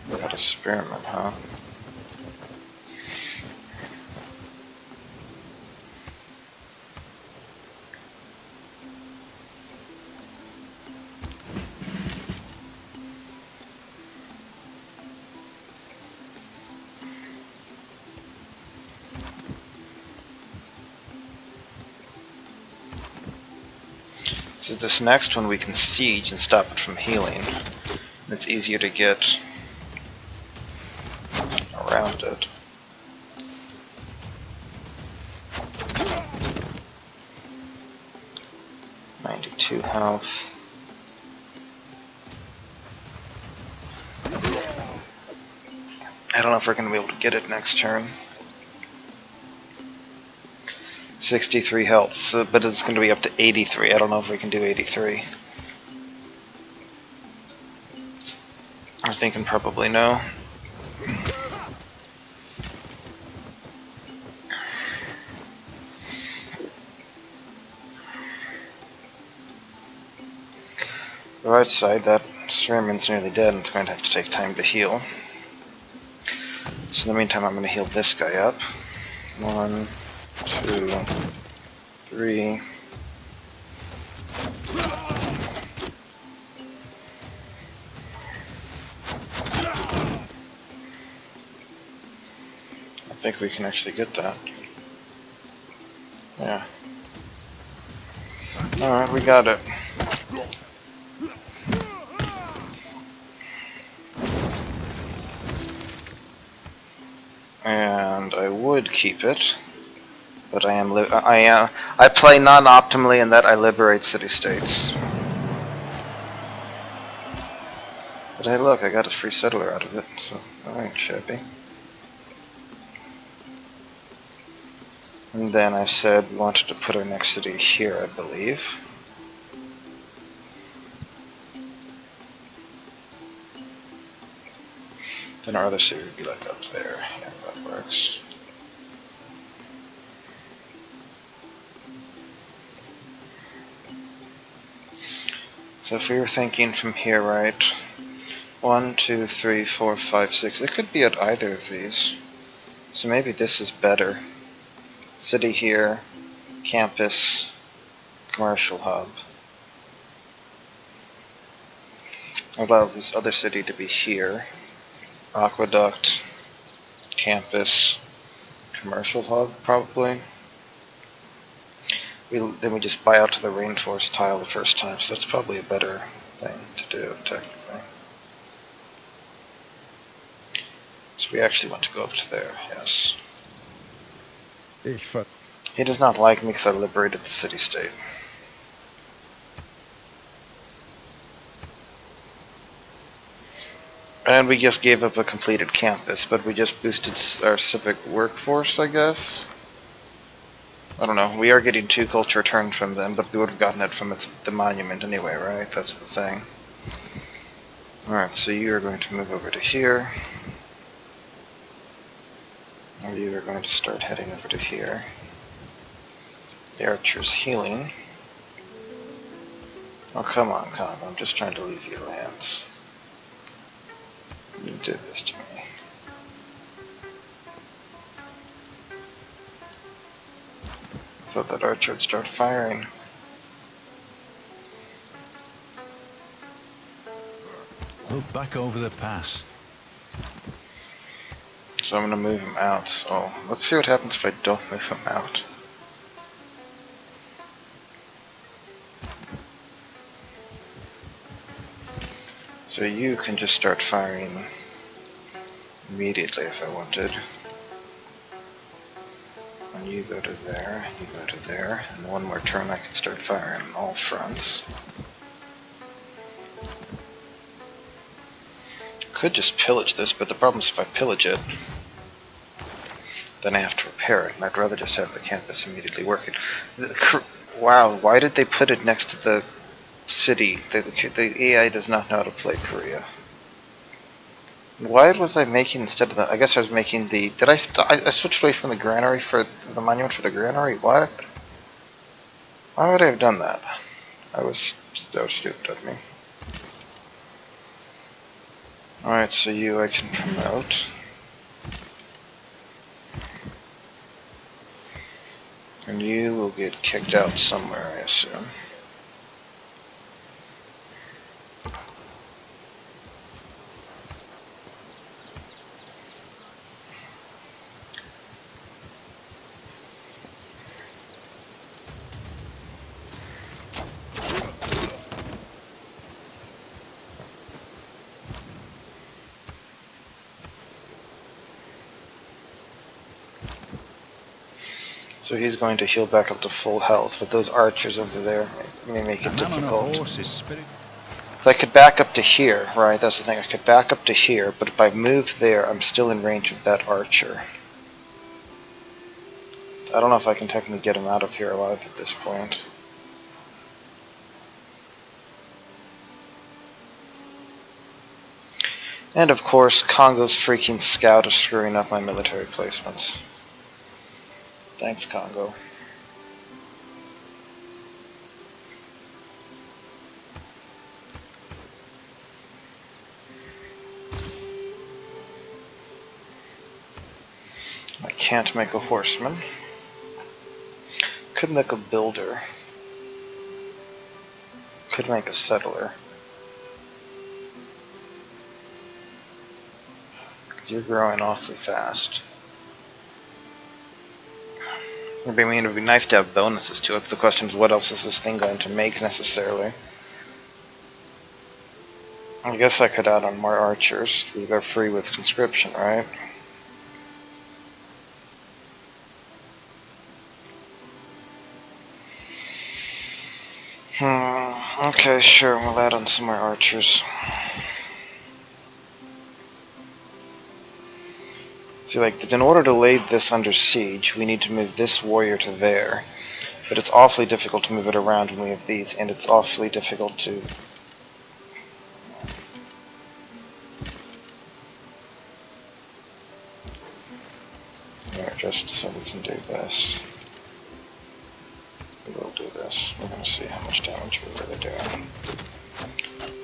Got a spearman, huh? So this next one we can siege and stop it from healing. It's easier to get around it. .92 health. I don't know if we're going to be able to get it next turn. 63 health, so, but it's going to be up to 83. I don't know if we can do 83. I'm thinking probably no. The right side, that Spearman's nearly dead and it's going to have to take time to heal. So in the meantime, I'm going to heal this guy up. 1, 2, 3. I think we can actually get that. Yeah. Alright, we got it. And I would keep it, but I play non-optimally in that I liberate city-states. But hey, look, I got a free settler out of it, so that ain't shabby. And then I said we wanted to put our next city here, I believe. Then our other city would be like up there. Yeah, that works. So if we were thinking from here, right? 1, 2, 3, 4, 5, 6. It could be at either of these. So maybe this is better. City here, campus, commercial hub. Allows this other city to be here. Aqueduct, campus, commercial hub, probably. Then we just buy out to the rainforest tile the first time, so that's probably a better thing to do, technically. So we actually want to go up to there, yes. He does not like me because I liberated the city-state. And we just gave up a completed campus, but we just boosted our civic workforce, I guess? I don't know, we are getting 2 culture returns from them, but we would have gotten it from the monument anyway, right? That's the thing. Alright, so you are going to move over to here. And you are going to start heading over to here. The archer's healing. Oh, come on, I'm just trying to leave you lands. You did this to me. I thought that archer would start firing. Look back over the past. So I'm going to move him out. So let's see what happens if I don't move him out. So you can just start firing immediately if I wanted. And you go to there, you go to there, and one more turn I can start firing on all fronts. Could just pillage this, but the problem is if I pillage it, then I have to repair it, and I'd rather just have the campus immediately working. Wow, why did they put it next to the city? The AI does not know how to play Korea. Why was I making instead of the? I guess I was making the. Did I switched away from the granary for the monument for the granary? What? Why would I have done that? That was stupid of me. Alright, so you I can promote. And you will get kicked out somewhere, I assume. So he's going to heal back up to full health, but those archers over there may make it A man on a difficult. horse is spirit. So I could back up to here, right? That's the thing. I could back up to here, but if I move there, I'm still in range of that archer. I don't know if I can technically get him out of here alive at this point. And of course, Congo's freaking scout is screwing up my military placements. Thanks, Congo. I can't make a horseman. Could make a builder. Could make a settler. You're growing awfully fast. I mean, it would be nice to have bonuses to it, but the question is, what else is this thing going to make necessarily? I guess I could add on more archers. They're free with conscription, right? Okay, sure, we'll add on some more archers. See, like, in order to lay this under siege, we need to move this warrior to there. But it's awfully difficult to move it around when we have these, and it's awfully difficult to... Here, just so we can do this. We will do this. We're going to see how much damage we're really doing.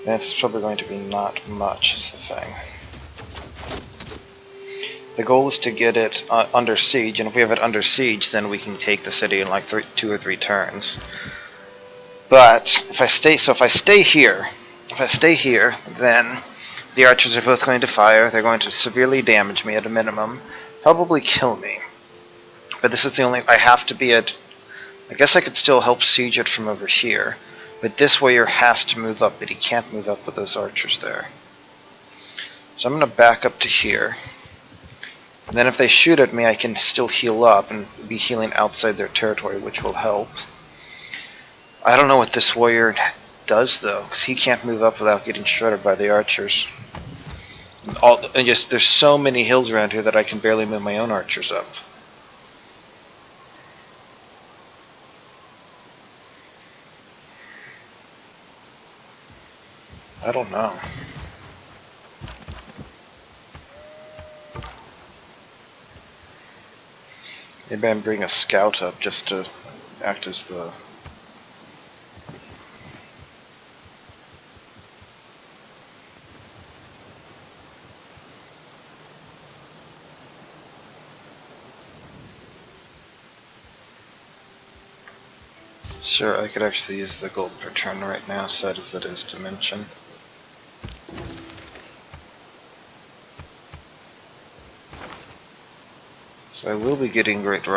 And it's probably going to be not much, is the thing. The goal is to get it under siege, and if we have it under siege, then we can take the city in like 2 or 3 turns. But if I stay here, then the archers are both going to fire. They're going to severely damage me at a minimum, probably kill me. But this is the only. I have to be at. I guess I could still help siege it from over here, but this warrior has to move up, but he can't move up with those archers there. So I'm going to back up to here. And then if they shoot at me, I can still heal up and be healing outside their territory, which will help. I don't know what this warrior does, though, because he can't move up without getting shredded by the archers. And just there's so many hills around here that I can barely move my own archers up. I don't know. Maybe I'm bringing a scout up just to act as the... Sure, I could actually use the gold per turn right now, sad as that is to mention. So I will be getting great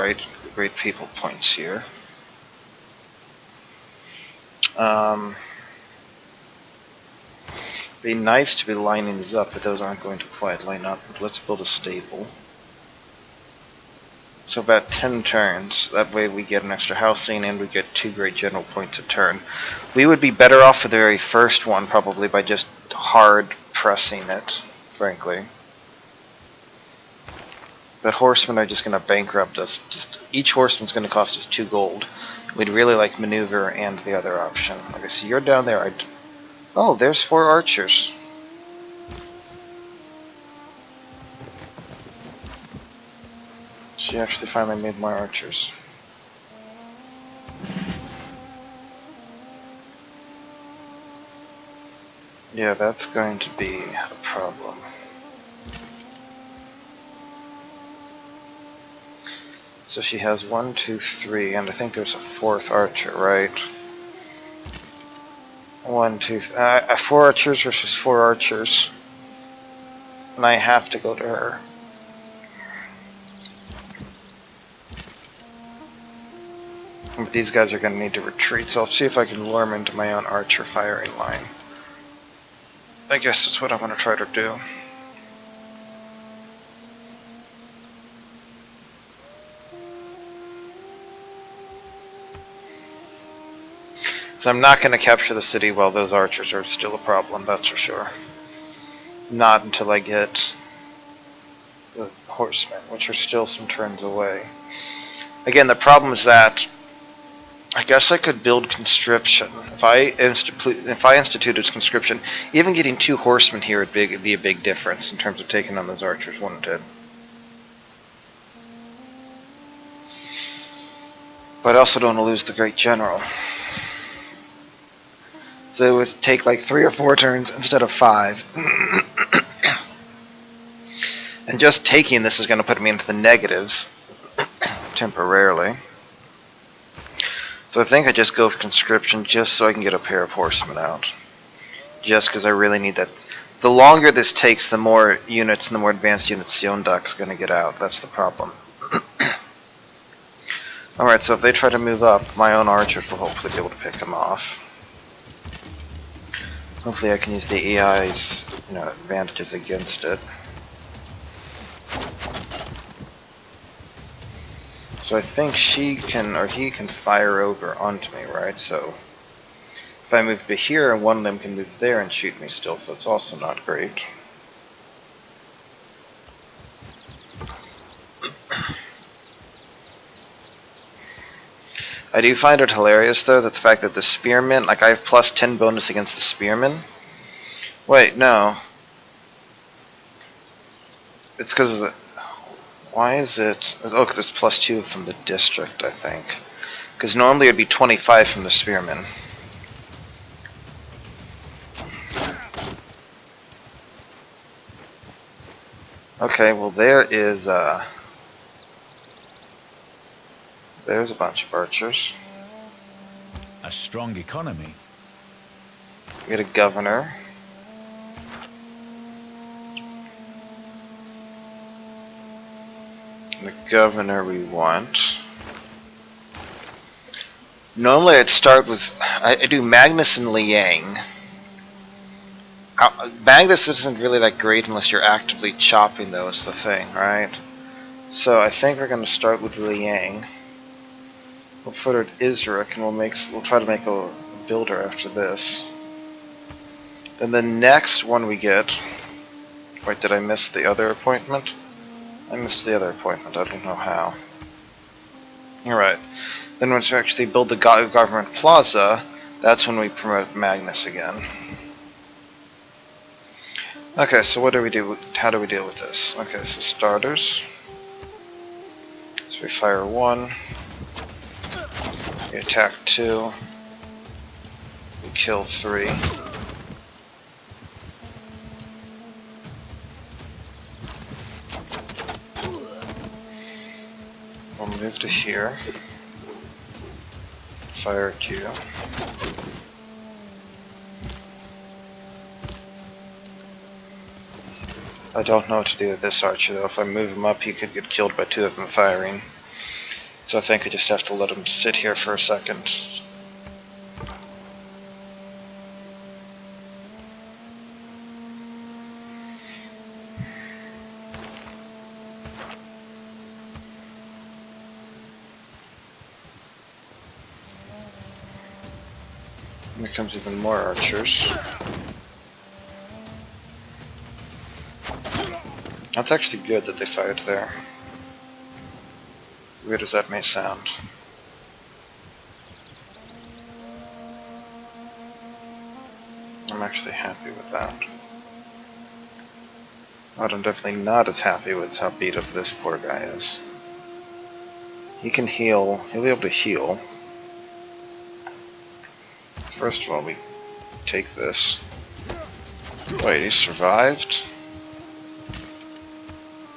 people points here. Be nice to be lining these up, but those aren't going to quite line up. But let's build a stable. So about 10 turns. That way we get an extra housing and we get 2 great general points a turn. We would be better off for the very first one probably by just hard pressing it, frankly. But horsemen are just going to bankrupt us. Just each horseman's going to cost us 2 gold. We'd really like maneuver and the other option. Okay, so you're down there. Oh, there's 4 archers. She actually finally made more archers. Yeah, that's going to be a problem. So she has 1, 2, 3, and I think there's a 4th archer, right? 1, 2, 4 archers versus 4 archers. And I have to go to her. But these guys are going to need to retreat, so I'll see if I can lure them into my own archer firing line. I guess that's what I'm going to try to do. So I'm not going to capture the city while those archers are still a problem, that's for sure. Not until I get the horsemen, which are still some turns away. Again, the problem is that I guess I could build conscription. If I instituted conscription, even getting 2 horsemen here would be a big difference in terms of taking on those archers, wouldn't it? But I also don't want to lose the great general. So it would take like 3 or 4 turns instead of 5. And just taking this is going to put me into the negatives temporarily. So I think I just go for conscription just so I can get a pair of horsemen out. Just because I really need that. The longer this takes, the more units and the more advanced units Sionduck's going to get out. That's the problem. Alright, so if they try to move up, my own archers will hopefully be able to pick them off. Hopefully I can use the AI's advantages against it. So I think she can, or he can fire over onto me, right? So if I move to here, one of them can move there and shoot me still, so it's also not great. I do find it hilarious, though, that the fact that the spearmen, like I have plus 10 bonus against the spearmen. Wait, no. It's because of the... Why is it... Oh, because it's plus 2 from the district, I think. Because normally it would be 25 from the spearmen. Okay, well there is, there's a bunch of archers. A strong economy. We get a governor. The governor we want. Normally I'd start with... I do Magnus and Liang. Magnus isn't really that great unless you're actively chopping, though, is the thing, right? So I think we're going to start with Liang. We'll put her at Isrik, and we'll try to make a builder after this. Then the next one we get... Wait, did I miss the other appointment? I missed the other appointment, I don't know how. Alright. Then once we actually build the government plaza, that's when we promote Magnus again. Okay, so what do we do? How do we deal with this? Okay, so starters. So we fire 1. We attack 2. We kill 3. We'll move to here. Fire at you. I don't know what to do with this archer, though. If I move him up, he could get killed by 2 of them firing. So I think I just have to let him sit here for a second. And here comes even more archers. That's actually good that they fired there. Weird as that may sound. I'm actually happy with that. But I'm definitely not as happy with how beat up this poor guy is. He can heal. He'll be able to heal. First of all, we take this. Wait, he survived?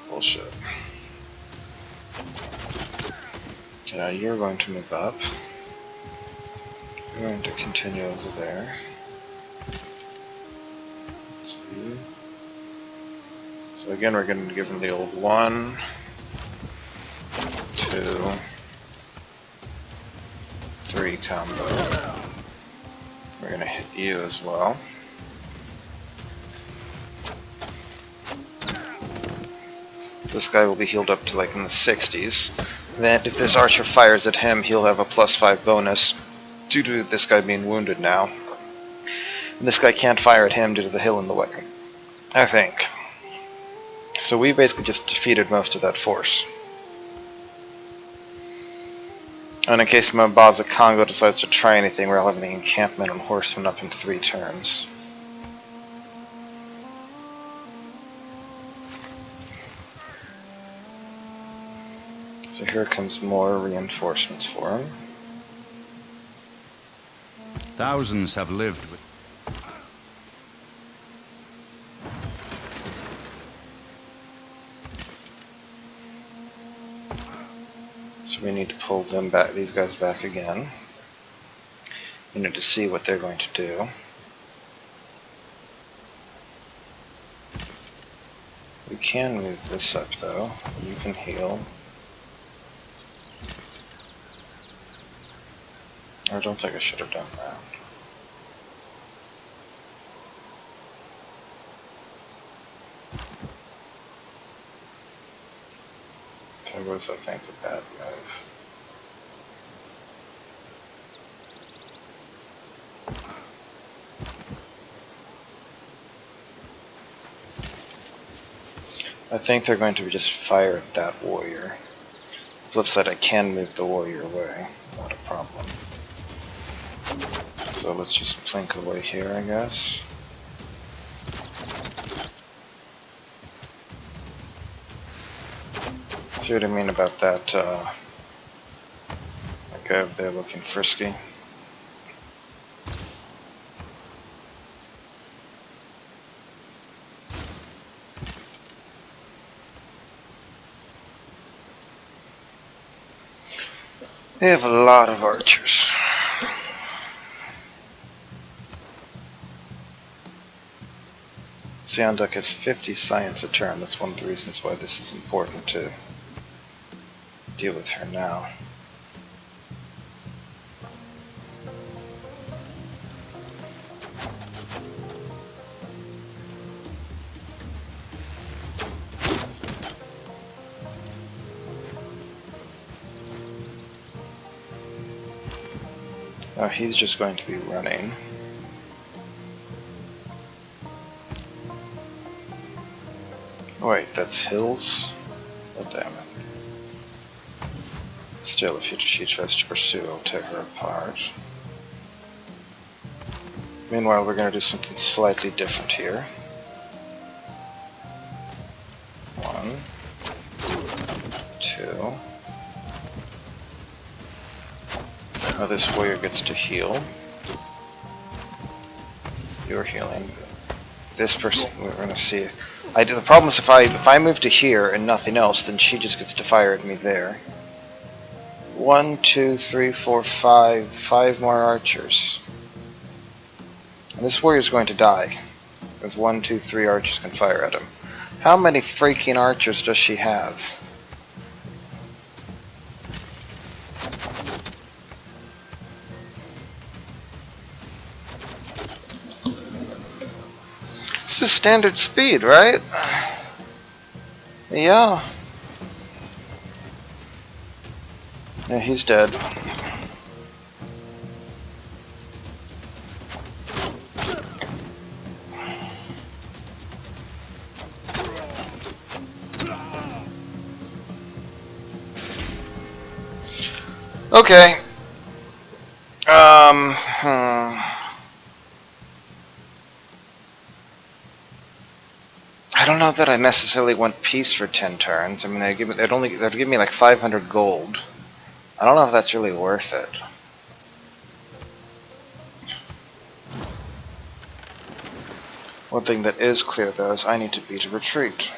Bullshit. Okay, now you're going to move up. You're going to continue over there. So again, we're going to give him the old 1, 2, 3 combo. We're going to hit you as well. So this guy will be healed up to like in the 60s. Then if this archer fires at him, he'll have a +5 bonus. due to this guy being wounded now. And this guy can't fire at him due to the hill in the way, I think. So we basically just defeated most of that force. And in case Mabaza Congo decides to try anything, we'll have the encampment and horsemen up in 3 turns. So here comes more reinforcements for him. Thousands have lived with... So we need to pull them back, these guys back again. We need to see what they're going to do. We can move this up though. You can heal. I don't think I should have done that. That was, I think, a bad move. I think they're going to just fire at that warrior. Flip side, I can move the warrior away, not a problem. So let's just plink away here, I guess. See what I mean about that, that guy over there looking frisky. They have a lot of archers. Seonduk has 50 science a turn. That's one of the reasons why this is important to deal with her now. Now he's just going to be running. Wait, that's hills? Oh damn it. Still, if she tries to pursue, I'll tear her apart. Meanwhile, we're going to do something slightly different here. 1, 2. Now this warrior gets to heal. You're healing. This person, we're going to see. The problem is if I move to here and nothing else, then she just gets to fire at me there. 1, 2, 3, 4, 5. 5 more archers. And this warrior's going to die. Because 1, 2, 3 archers can fire at him. How many freaking archers does she have? This is standard speed, right? Yeah. Yeah, he's dead. Okay. I don't know that I necessarily want peace for 10 turns. I mean, they'd give me like 500 gold. I don't know if that's really worth it. One thing that is clear though is I need to beat a retreat.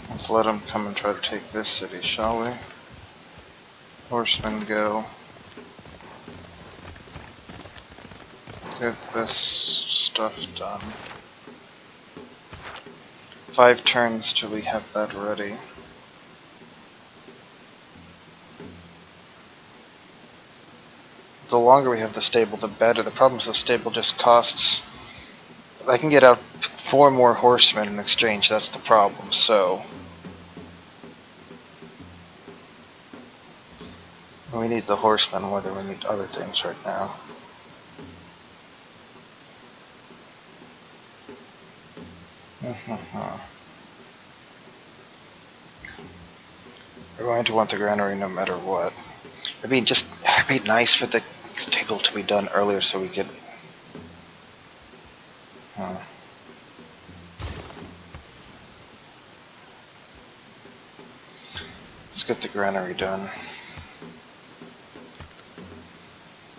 Let's let him come and try to take this city, shall we? Horsemen go. Get this stuff done. 5 turns till we have that ready. the longer we have the stable, the better. The problem is the stable just costs. I can get out 4 more horsemen in exchange. That's the problem. So we need the horsemen more than we need other things right now. We're going to want the granary no matter what. I mean, just it'd be nice for the stable to be done earlier so we could. Let's get the granary done.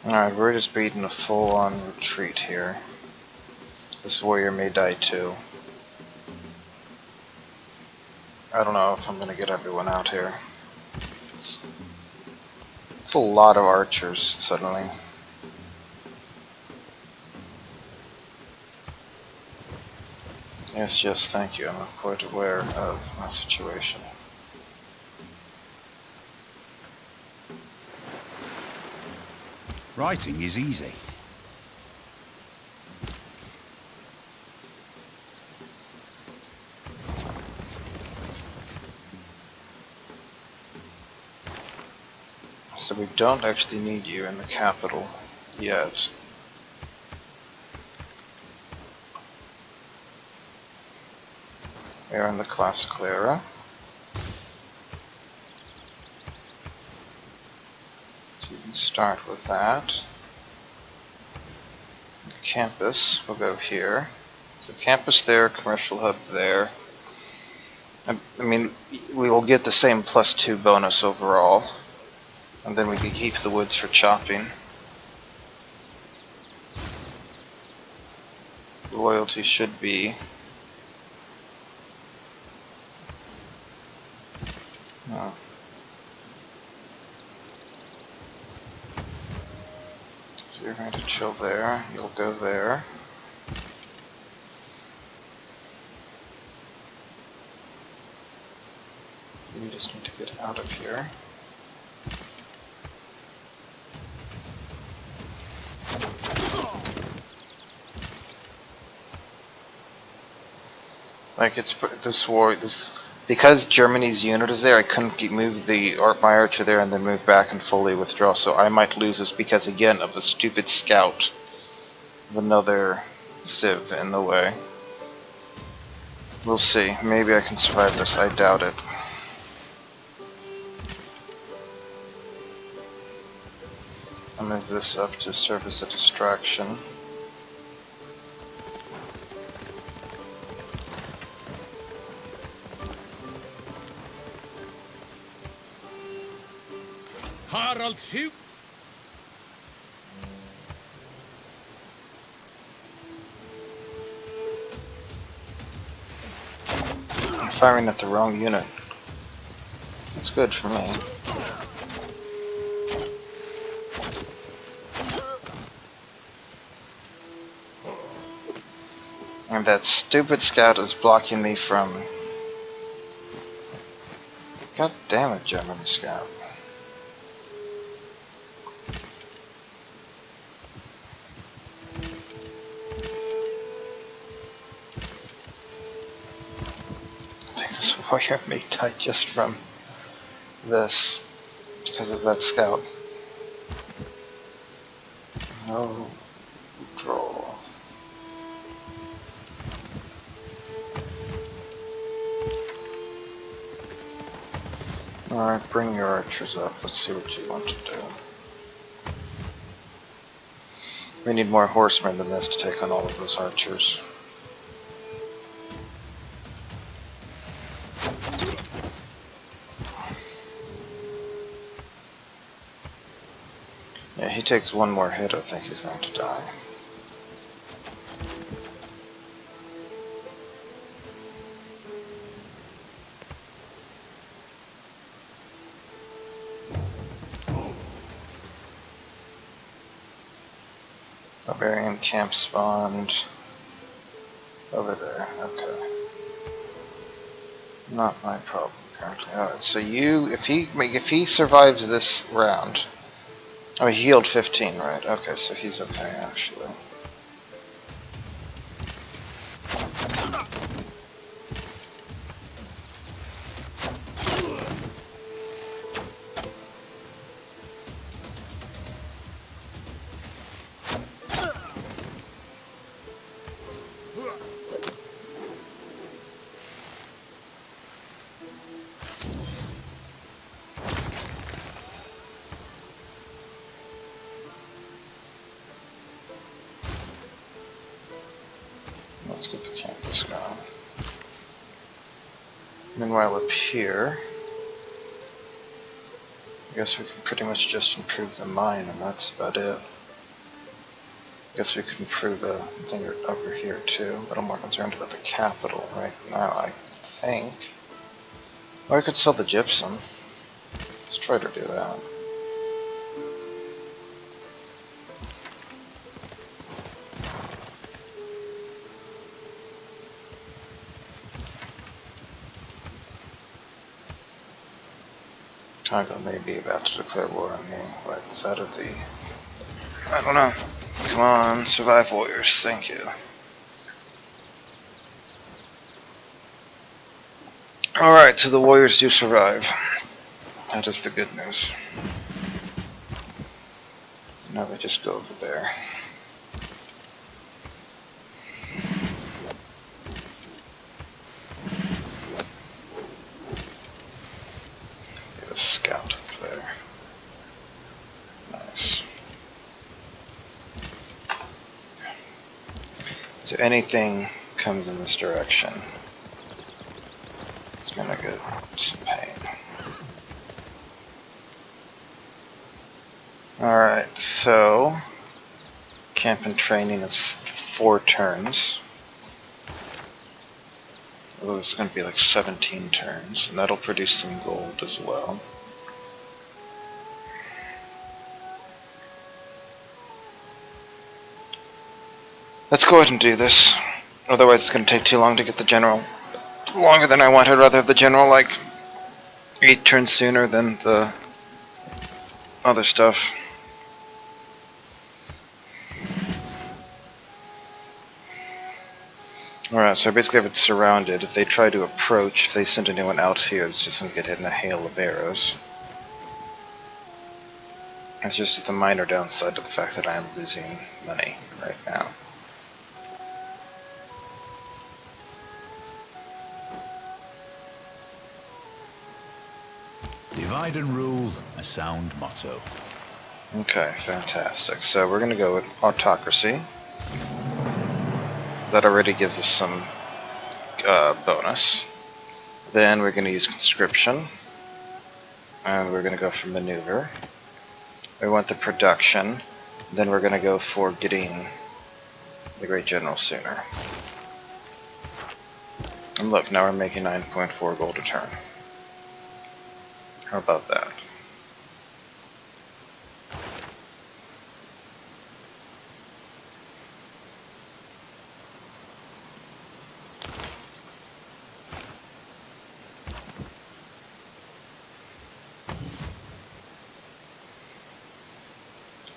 Alright, we're just beating a full-on retreat here. This warrior may die too. I don't know if I'm gonna get everyone out here. It's a lot of archers suddenly. Yes, thank you. I'm quite aware of my situation. Writing is easy. So we don't actually need you in the capital yet. We're in the classical era. So you can start with that. The campus will go here. So campus there, commercial hub there. I mean, we will get the same +2 bonus overall. And then we can keep the woods for chopping. Loyalty should be... So you're going to chill there, you'll go there. You just need to get out of here. Like it's this because Germany's unit is there. I couldn't move my archer there and then move back and fully withdraw. So I might lose this because again of the stupid scout, of another civ in the way. We'll see. Maybe I can survive this. I doubt it. I'll move this up to serve as a distraction. Harald shoot. I'm firing at the wrong unit. That's good for me. And that stupid scout is blocking me from... God damn it, German scout. I think this warrior may die just from this, because of that scout. No draw. Alright, bring your archers up. Let's see what you want to do. We need more horsemen than this to take on all of those archers. Yeah, he takes one more hit, I think he's going to die. Barbarian camp spawned over there. Okay. Not my problem apparently. Alright, so if he survives this round, Oh, he healed 15, right? Okay, so he's okay, actually. Let's get the campus going. Meanwhile, up here, I guess we can pretty much just improve the mine, and that's about it. I guess we could improve a thing over here too, but I'm more concerned about the capital right now, I think. Or I could sell the gypsum. Let's try to do that. Tonga may be about to declare war on me. Right side of the... I don't know. Come on, survive warriors, thank you. Alright, so the warriors do survive. That is the good news. So now they just go over there. They have a scout up there. Nice. So anything comes in this direction, it's gonna get some pain. Alright, so camp and training is 4 turns. Although it's going to be like 17 turns, and that'll produce some gold as well. Let's go ahead and do this. Otherwise it's going to take too long to get the general. Longer than I want. I'd rather have the general like 8 turns sooner than the other stuff. Alright, so I basically have it surrounded. If they try to approach, if they send anyone out here, it's just going to get hit in a hail of arrows. It's just the minor downside to the fact that I am losing money right now. Divide and rule, a sound motto. Okay, fantastic. So we're going to go with autocracy. That already gives us some bonus. Then we're going to use conscription. And we're going to go for maneuver. We want the production. Then we're going to go for getting the Great General sooner. And look, now we're making 9.4 gold a turn. How about that?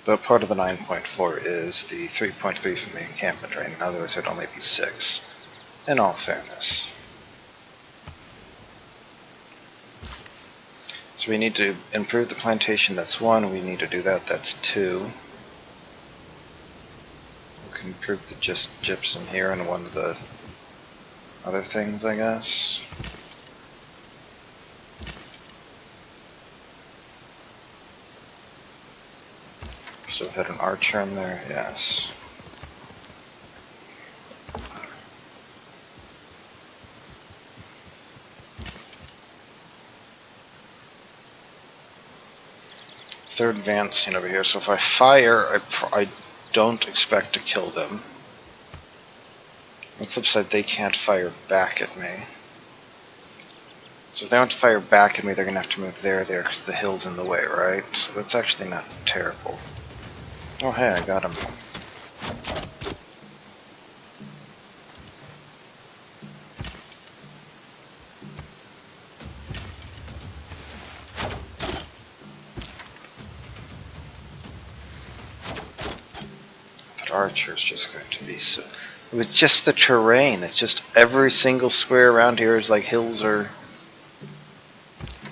The part of the 9.4 is the 3.3 for main camp and training, otherwise it would only be 6, in all fairness. So we need to improve the plantation, that's 1, we need to do that, that's 2. We can improve the gypsum here and one of the other things, I guess. Still had an archer in there, yes. They're advancing over here, so if I fire, I don't expect to kill them. On the flip side, they can't fire back at me. So if they want to fire back at me, they're going to have to move there because the hill's in the way, right? So that's actually not terrible. Oh hey, I got him. archer is just going to be so... With just the terrain, it's just every single square around here is like hills or...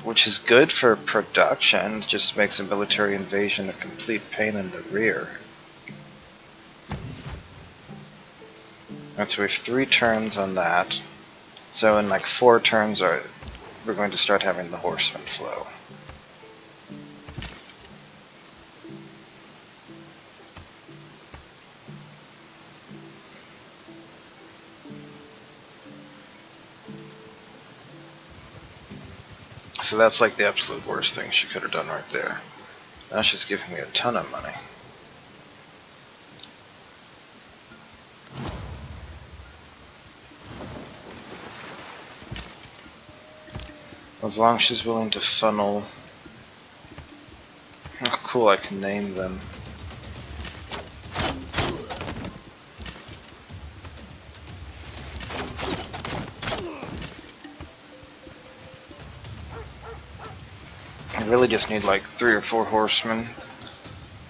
Which is good for production, it just makes a military invasion a complete pain in the rear. And so we have 3 turns on that. So in like 4 turns we're going to start having the horseman flow. So that's like the absolute worst thing she could have done right there. Now she's giving me a ton of money. As long as she's willing to funnel... Oh cool, I can name them. I really just need like 3 or 4 horsemen.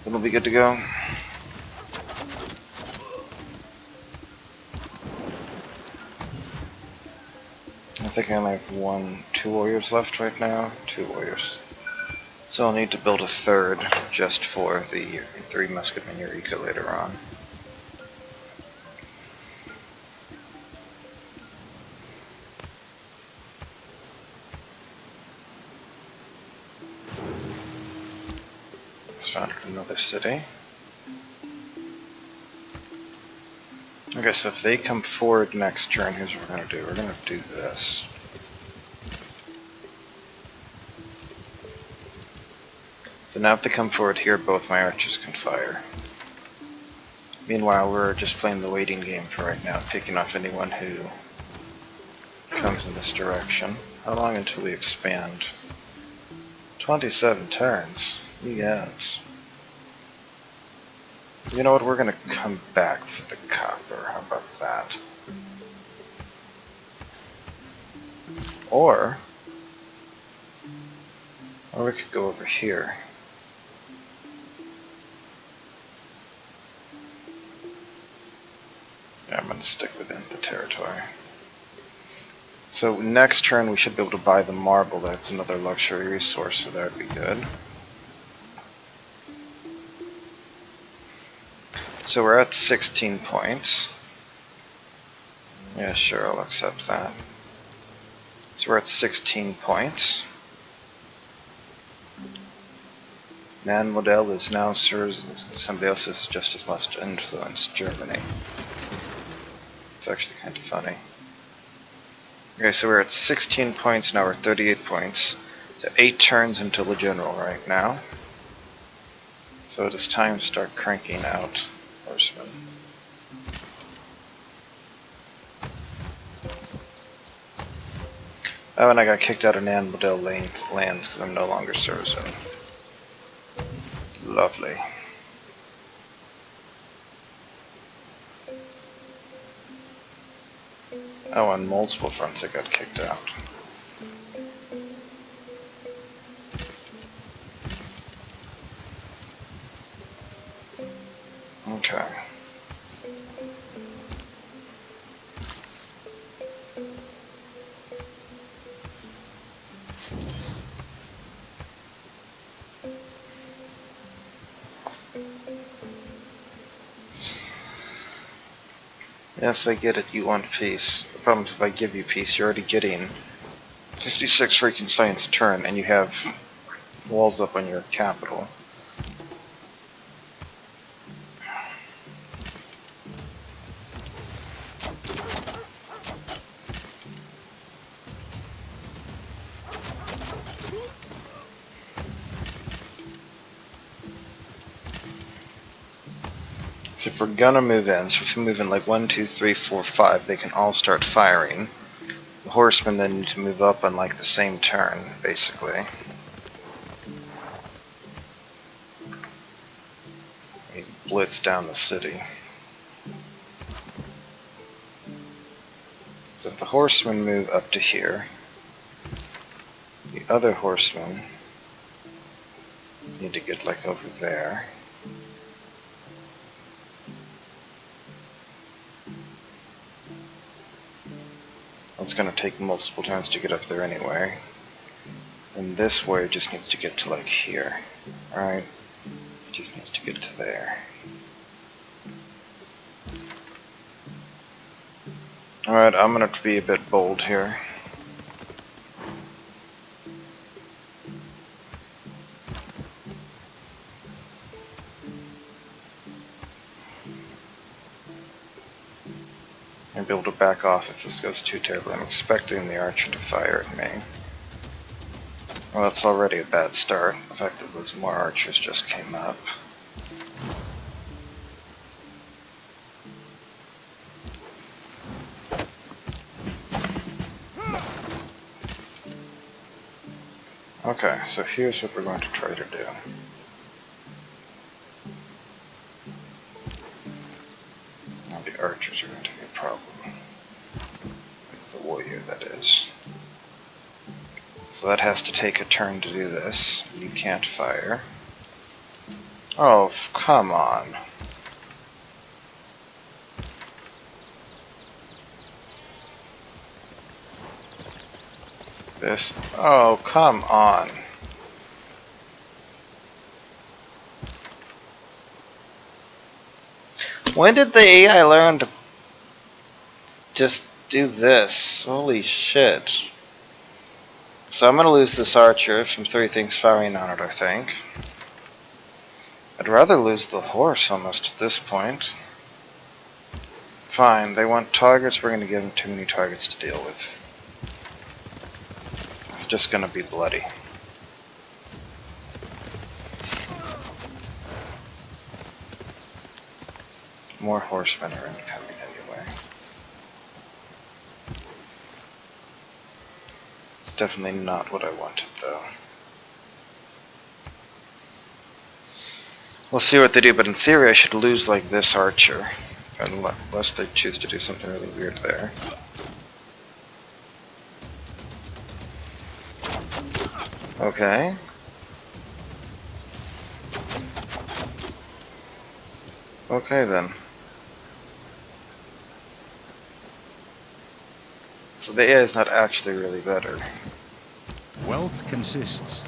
It'll be good to go. I think I only have 2 warriors left right now. 2 warriors. So I'll need to build a 3rd just for the 3 musketmen Eureka later on. Let's find another city. Okay, so if they come forward next turn, here's what we're going to do. We're going to do this. So now if they come forward here, both my archers can fire. Meanwhile, we're just playing the waiting game for right now, picking off anyone who comes in this direction. How long until we expand? 27 turns. Yes. You know what, we're gonna come back for the copper. How about that? Or we could go over here. Yeah, I'm gonna stick within the territory. So next turn we should be able to buy the marble. That's another luxury resource, so that'd be good. So we're at 16 points. Yeah, sure, I'll accept that. So we're at 16 points. Man Model is now serves somebody else has just as much influence, Germany. It's actually kind of funny. Okay, so we're at 16 points, now we're at 38 points. So 8 turns until the general right now. So it is time to start cranking out horsemen. Oh, and I got kicked out of Nan Model lands because I'm no longer Surgeon. Lovely. Oh, on multiple fronts I got kicked out. Okay. Yes, I get it, you want peace. The problem is if I give you peace, you're already getting 56 freaking science a turn, and you have walls up on your capital. So if we're gonna move in, so if we move in like 1, 2, 3, 4, 5, they can all start firing. The horsemen then need to move up on like the same turn, basically. He blitz down the city. So if the horsemen move up to here, the other horsemen need to get like over there. It's going to take multiple turns to get up there anyway. And this warrior just needs to get to like here. Alright? Just needs to get to there. Alright, I'm going to be a bit bold here. And be able to back off if this goes too terribly. I'm expecting the archer to fire at me. Well, that's already a bad start. The fact that those more archers just came up. Okay, so here's what we're going to try to do. Now the archers are going to be a problem. With the warrior, that is. So that has to take a turn to do this. You can't fire. Oh, come on. This. Oh, come on. When did the AI learn to just do this? Holy shit. So I'm gonna lose this archer from 3 things firing on it, I think. I'd rather lose the horse almost at this point. Fine, they want targets, we're gonna give them too many targets to deal with. It's just gonna be bloody. More horsemen are incoming anyway. It's definitely not what I wanted, though. We'll see what they do, but in theory I should lose like this archer. Unless they choose to do something really weird there. Okay. Okay then. So the AI is not actually really better. Wealth consists.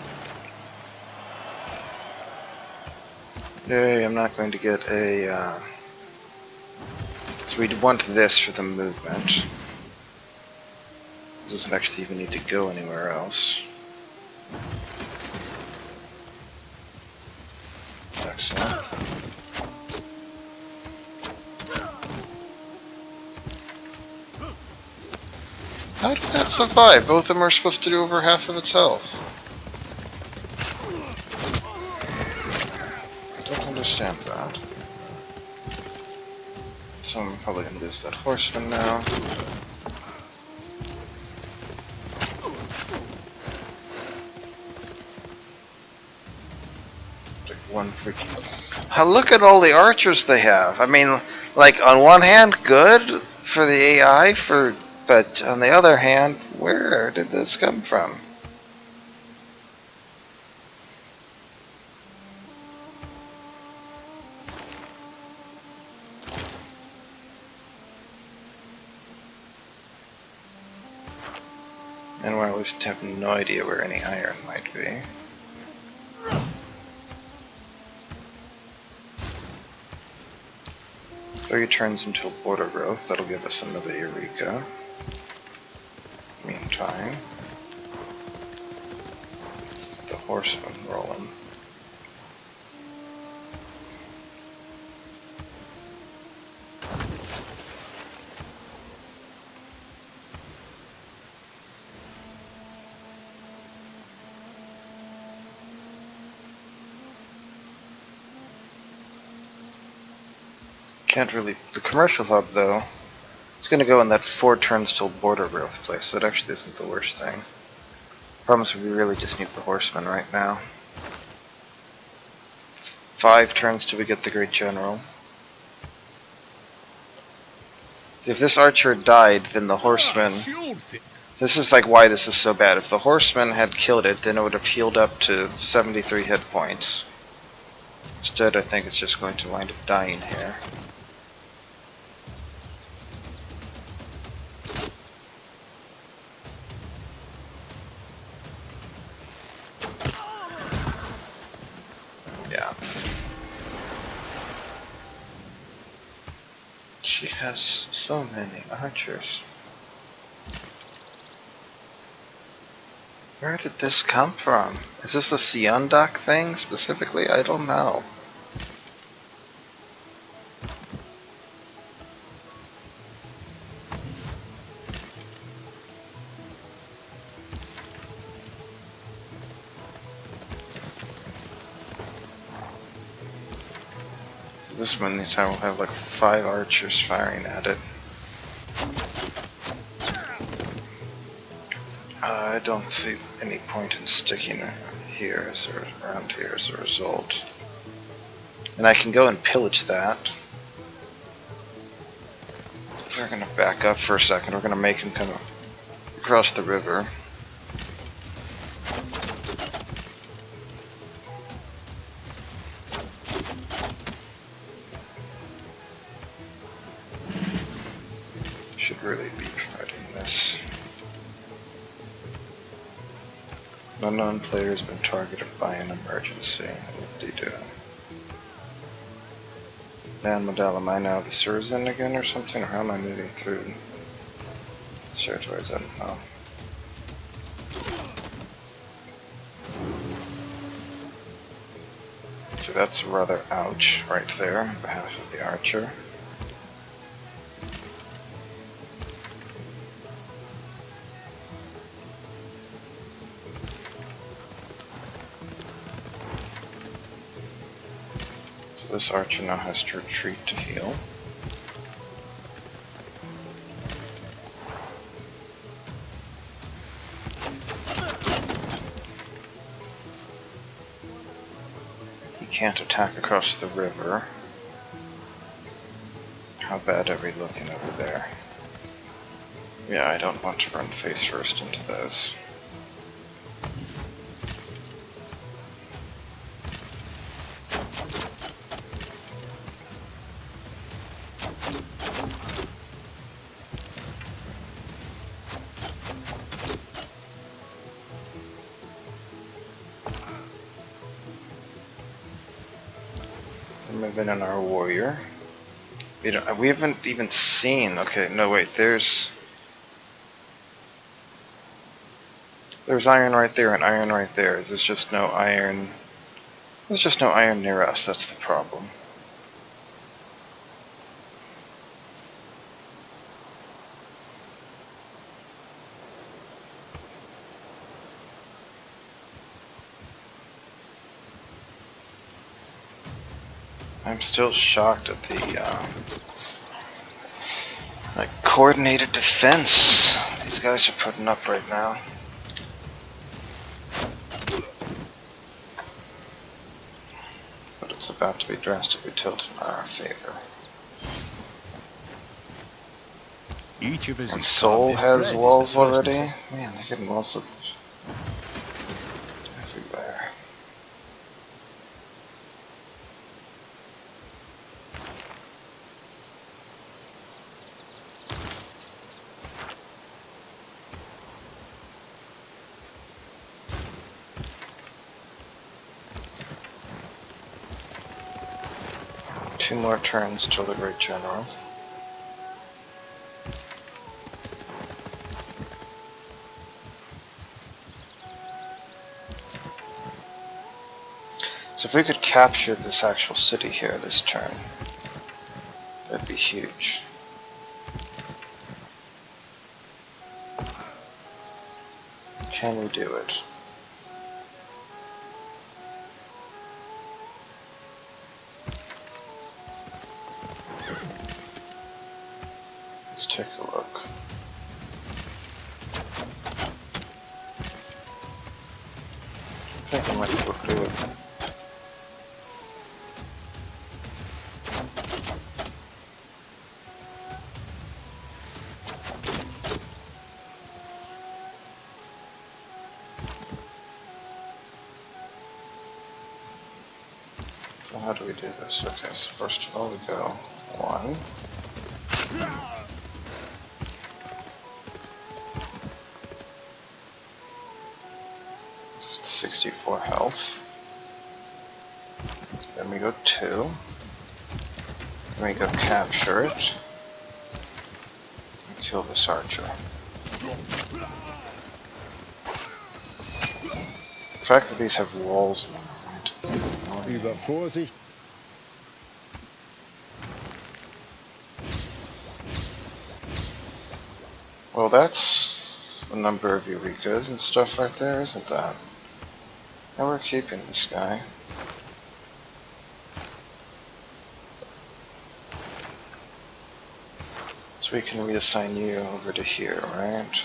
Yay, I'm not going to get a... So we'd want this for the movement. It doesn't actually even need to go anywhere else. Excellent. How did that survive? Both of them are supposed to do over half of its health. I don't understand that. So I'm probably going to lose that horseman now. Like one freaking... Look at all the archers they have. I mean, like, on one hand, good for the AI, but on the other hand, where did this come from? And I always have no idea where any iron might be. Three turns until border growth, that'll give us another Eureka. Meantime, let's get the horsemen rolling. Can't really... The commercial hub, though, it's going to go in that 4 turns till border growth place, so it actually isn't the worst thing. Problem is we really just need the horsemen right now. 5 turns till we get the Great General. If this archer died, then the horseman... This is like why this is so bad. If the horseman had killed it, then it would have healed up to 73 hit points. Instead, I think it's just going to wind up dying here. She has so many archers. Where did this come from? Is this a Siondak thing specifically? I don't know. So this many time we'll have like 5 archers firing at it. I don't see any point in sticking here around here as a result. And I can go and pillage that. We're gonna back up for a second. We're gonna make him come across the river. Should really be providing this. An unknown player has been targeted by an emergency. What did he do? Man, Model, am I now the Surzin again or something? Or how am I moving through these territories? I don't know. So that's rather ouch right there on behalf of the archer. So this archer now has to retreat to heal. He can't attack across the river. How bad are we looking over there? Yeah, I don't want to run face first into those. Moving on our warrior. We haven't even seen. Okay, no wait. There's iron right there and iron right there. There's just no iron. There's just no iron near us. That's the problem. I'm still shocked at the like coordinated defense these guys are putting up right now. But it's about to be drastically tilted in our favor. Each of us And is Soul carved has bread, walls is the first already? lesson. Man, they're getting walls up everywhere. Two more turns till the Great General. So if we could capture this actual city here this turn, that'd be huge. Can we do it? Let's take a look. I think I might be able to do it. So how do we do this? Okay, so first of all we go 1. So it's 64 health. Then we go 2. Then we go capture it. kill this archer. The fact that these have walls in them, right? Über Vorsicht. Well, that's a number of Eureka's and stuff right there, isn't that? And we're keeping this guy. So we can reassign you over to here, right?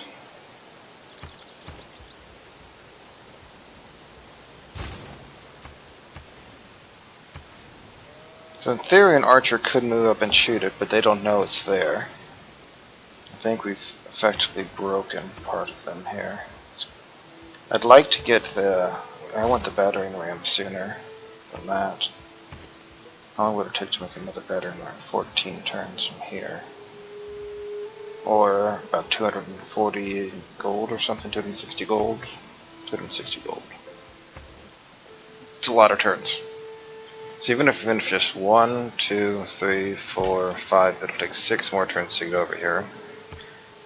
So in theory an archer could move up and shoot it, but they don't know it's there. I think we've effectively broken part of them here. I'd like to get the... I want the battering ram sooner than that. How long would it take to make another battering ram? 14 turns from here. Or about 240 gold or something, 260 gold. 260 gold. It's a lot of turns. So even if we finish just 1, 2, 3, 4, 5, it'll take 6 more turns to get over here.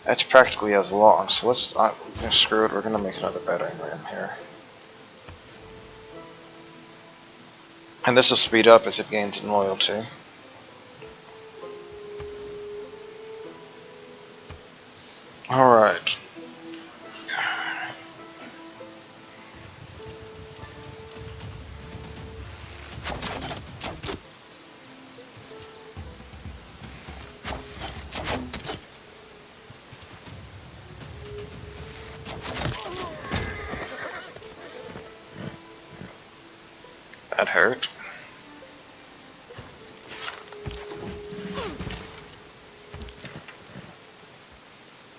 That's practically as long, so let's screw it, we're gonna make another battering ram here. And this will speed up as it gains in loyalty. Alright. That hurt.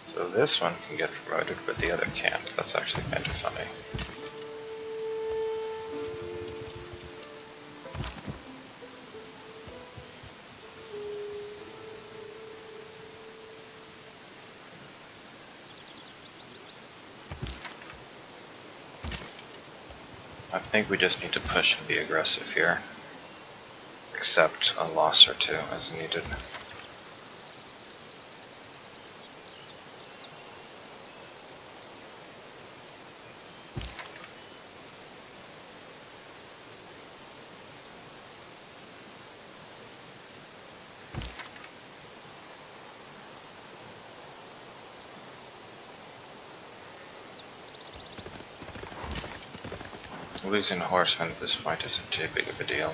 So this one can get promoted, but the other can't. That's actually kind of funny. I think we just need to push and be aggressive here. Accept a loss or two as needed. Losing a horseman at this point isn't too big of a deal.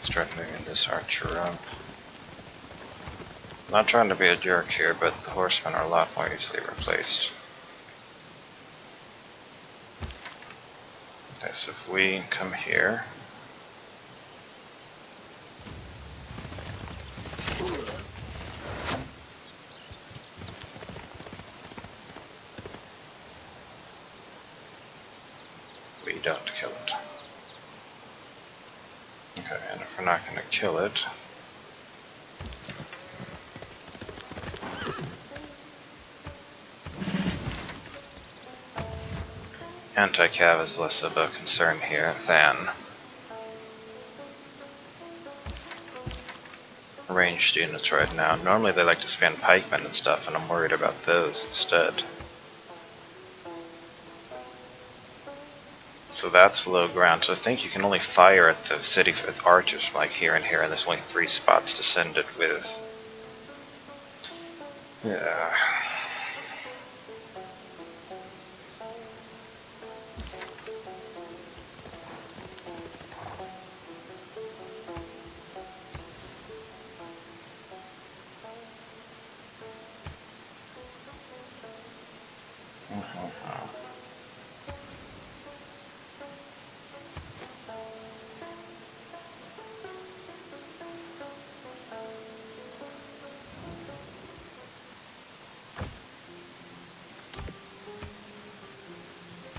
Start moving this archer up. Not trying to be a jerk here, but the horsemen are a lot more easily replaced. Okay, so if we come here, we don't kill it. Okay, and if we're not going to kill it, anti-cav is less of a concern here than ranged units right now. Normally they like to spam pikemen and stuff, and I'm worried about those instead. So that's low ground, so I think you can only fire at the city with archers from like here and here, and there's only 3 spots to send it with. Yeah.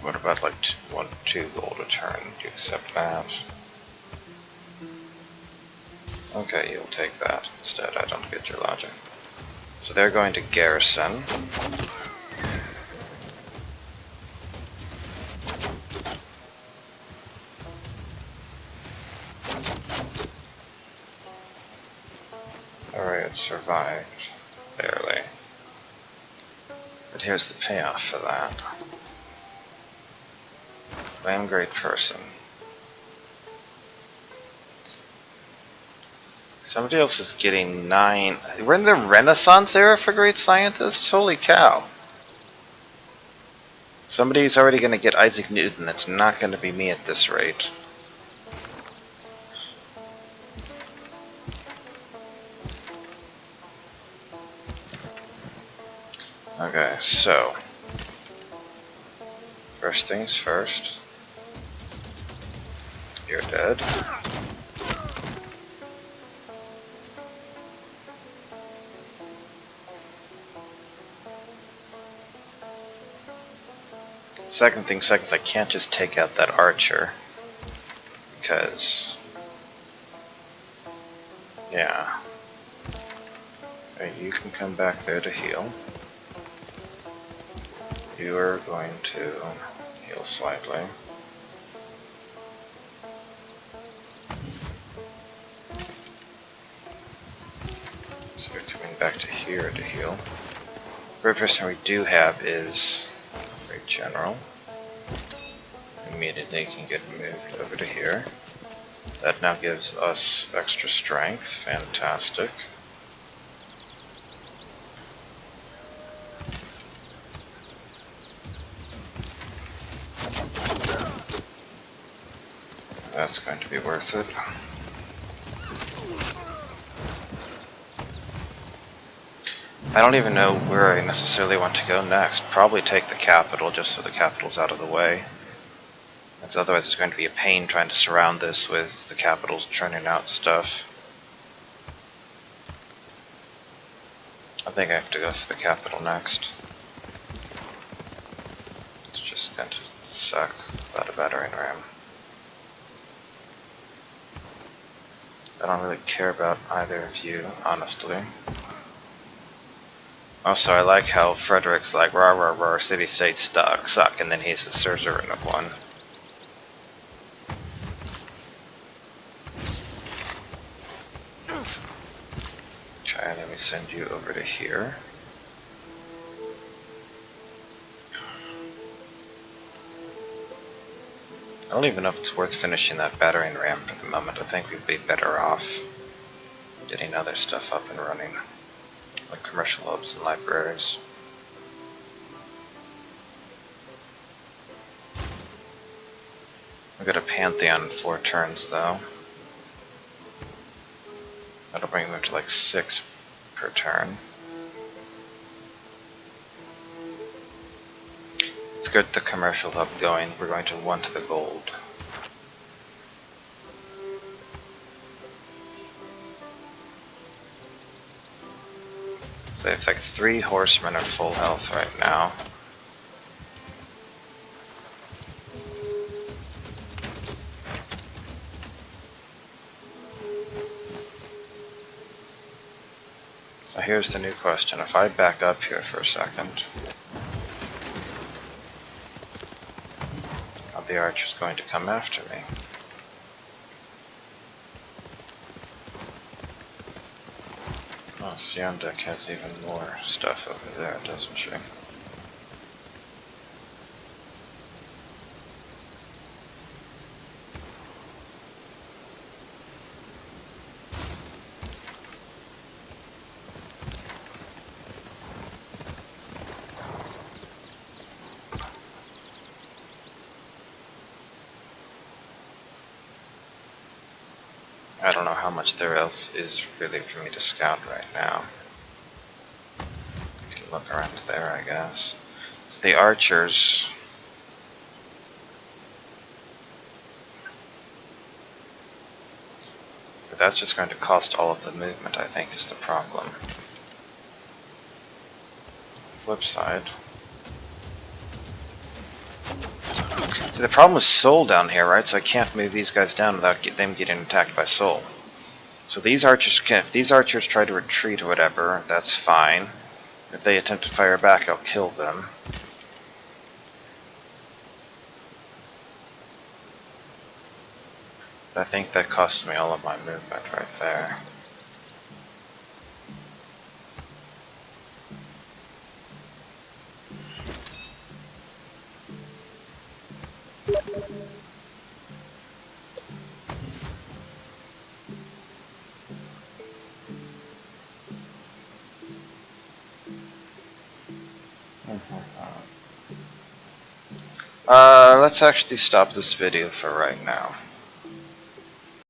What about like 1, 2 gold a turn? Do you accept that? Okay, you'll take that instead. I don't get your logic. So they're going to garrison. survived. Barely. But here's the payoff for that. I am a great person. Somebody else is getting 9. We're in the Renaissance era for great scientists? Holy cow. Somebody's already going to get Isaac Newton. It's not going to be me at this rate. Okay, so first things first. You're dead. Second thing second is I can't just take out that archer. Because... yeah. Okay, you can come back there to heal. You are going to heal slightly. So you're coming back to here to heal. The other person we do have is Great General. Immediately can get moved over to here. That now gives us extra strength. Fantastic. That's going to be worth it. I don't even know where I necessarily want to go next. Probably take the capital, just so the capital's out of the way. As otherwise it's going to be a pain trying to surround this with the capitals churning out stuff. I think I have to go through the capital next. It's just going to suck without a battering ram. I don't really care about either of you, honestly. Also, I like how Frederick's like, rah rah rah, city-states suck, and then he's the suzerain of one. Okay, let me send you over to here. I don't even know if it's worth finishing that battering ram at the moment. I think we'd be better off getting other stuff up and running, like commercial hubs and libraries. We've got a Pantheon in 4 turns though. That'll bring them to like 6 per turn. Let's get the commercial hub going. We're going to want the gold. So it's like 3 horsemen are full health right now. So here's the new question. If I back up here for a second, are the archers going to come after me? Oh, Siandek has even more stuff over there, doesn't she? I don't know how much there else is really for me to scout right now. I can look around there, I guess. So the archers... so that's just going to cost all of the movement, I think, is the problem. Flip side. See, the problem is Soul down here, right? So I can't move these guys down without them getting attacked by Soul. So these archers can, if these archers try to retreat or whatever, that's fine. If they attempt to fire back, I'll kill them. But I think that costs me all of my movement right there. Let's actually stop this video for right now.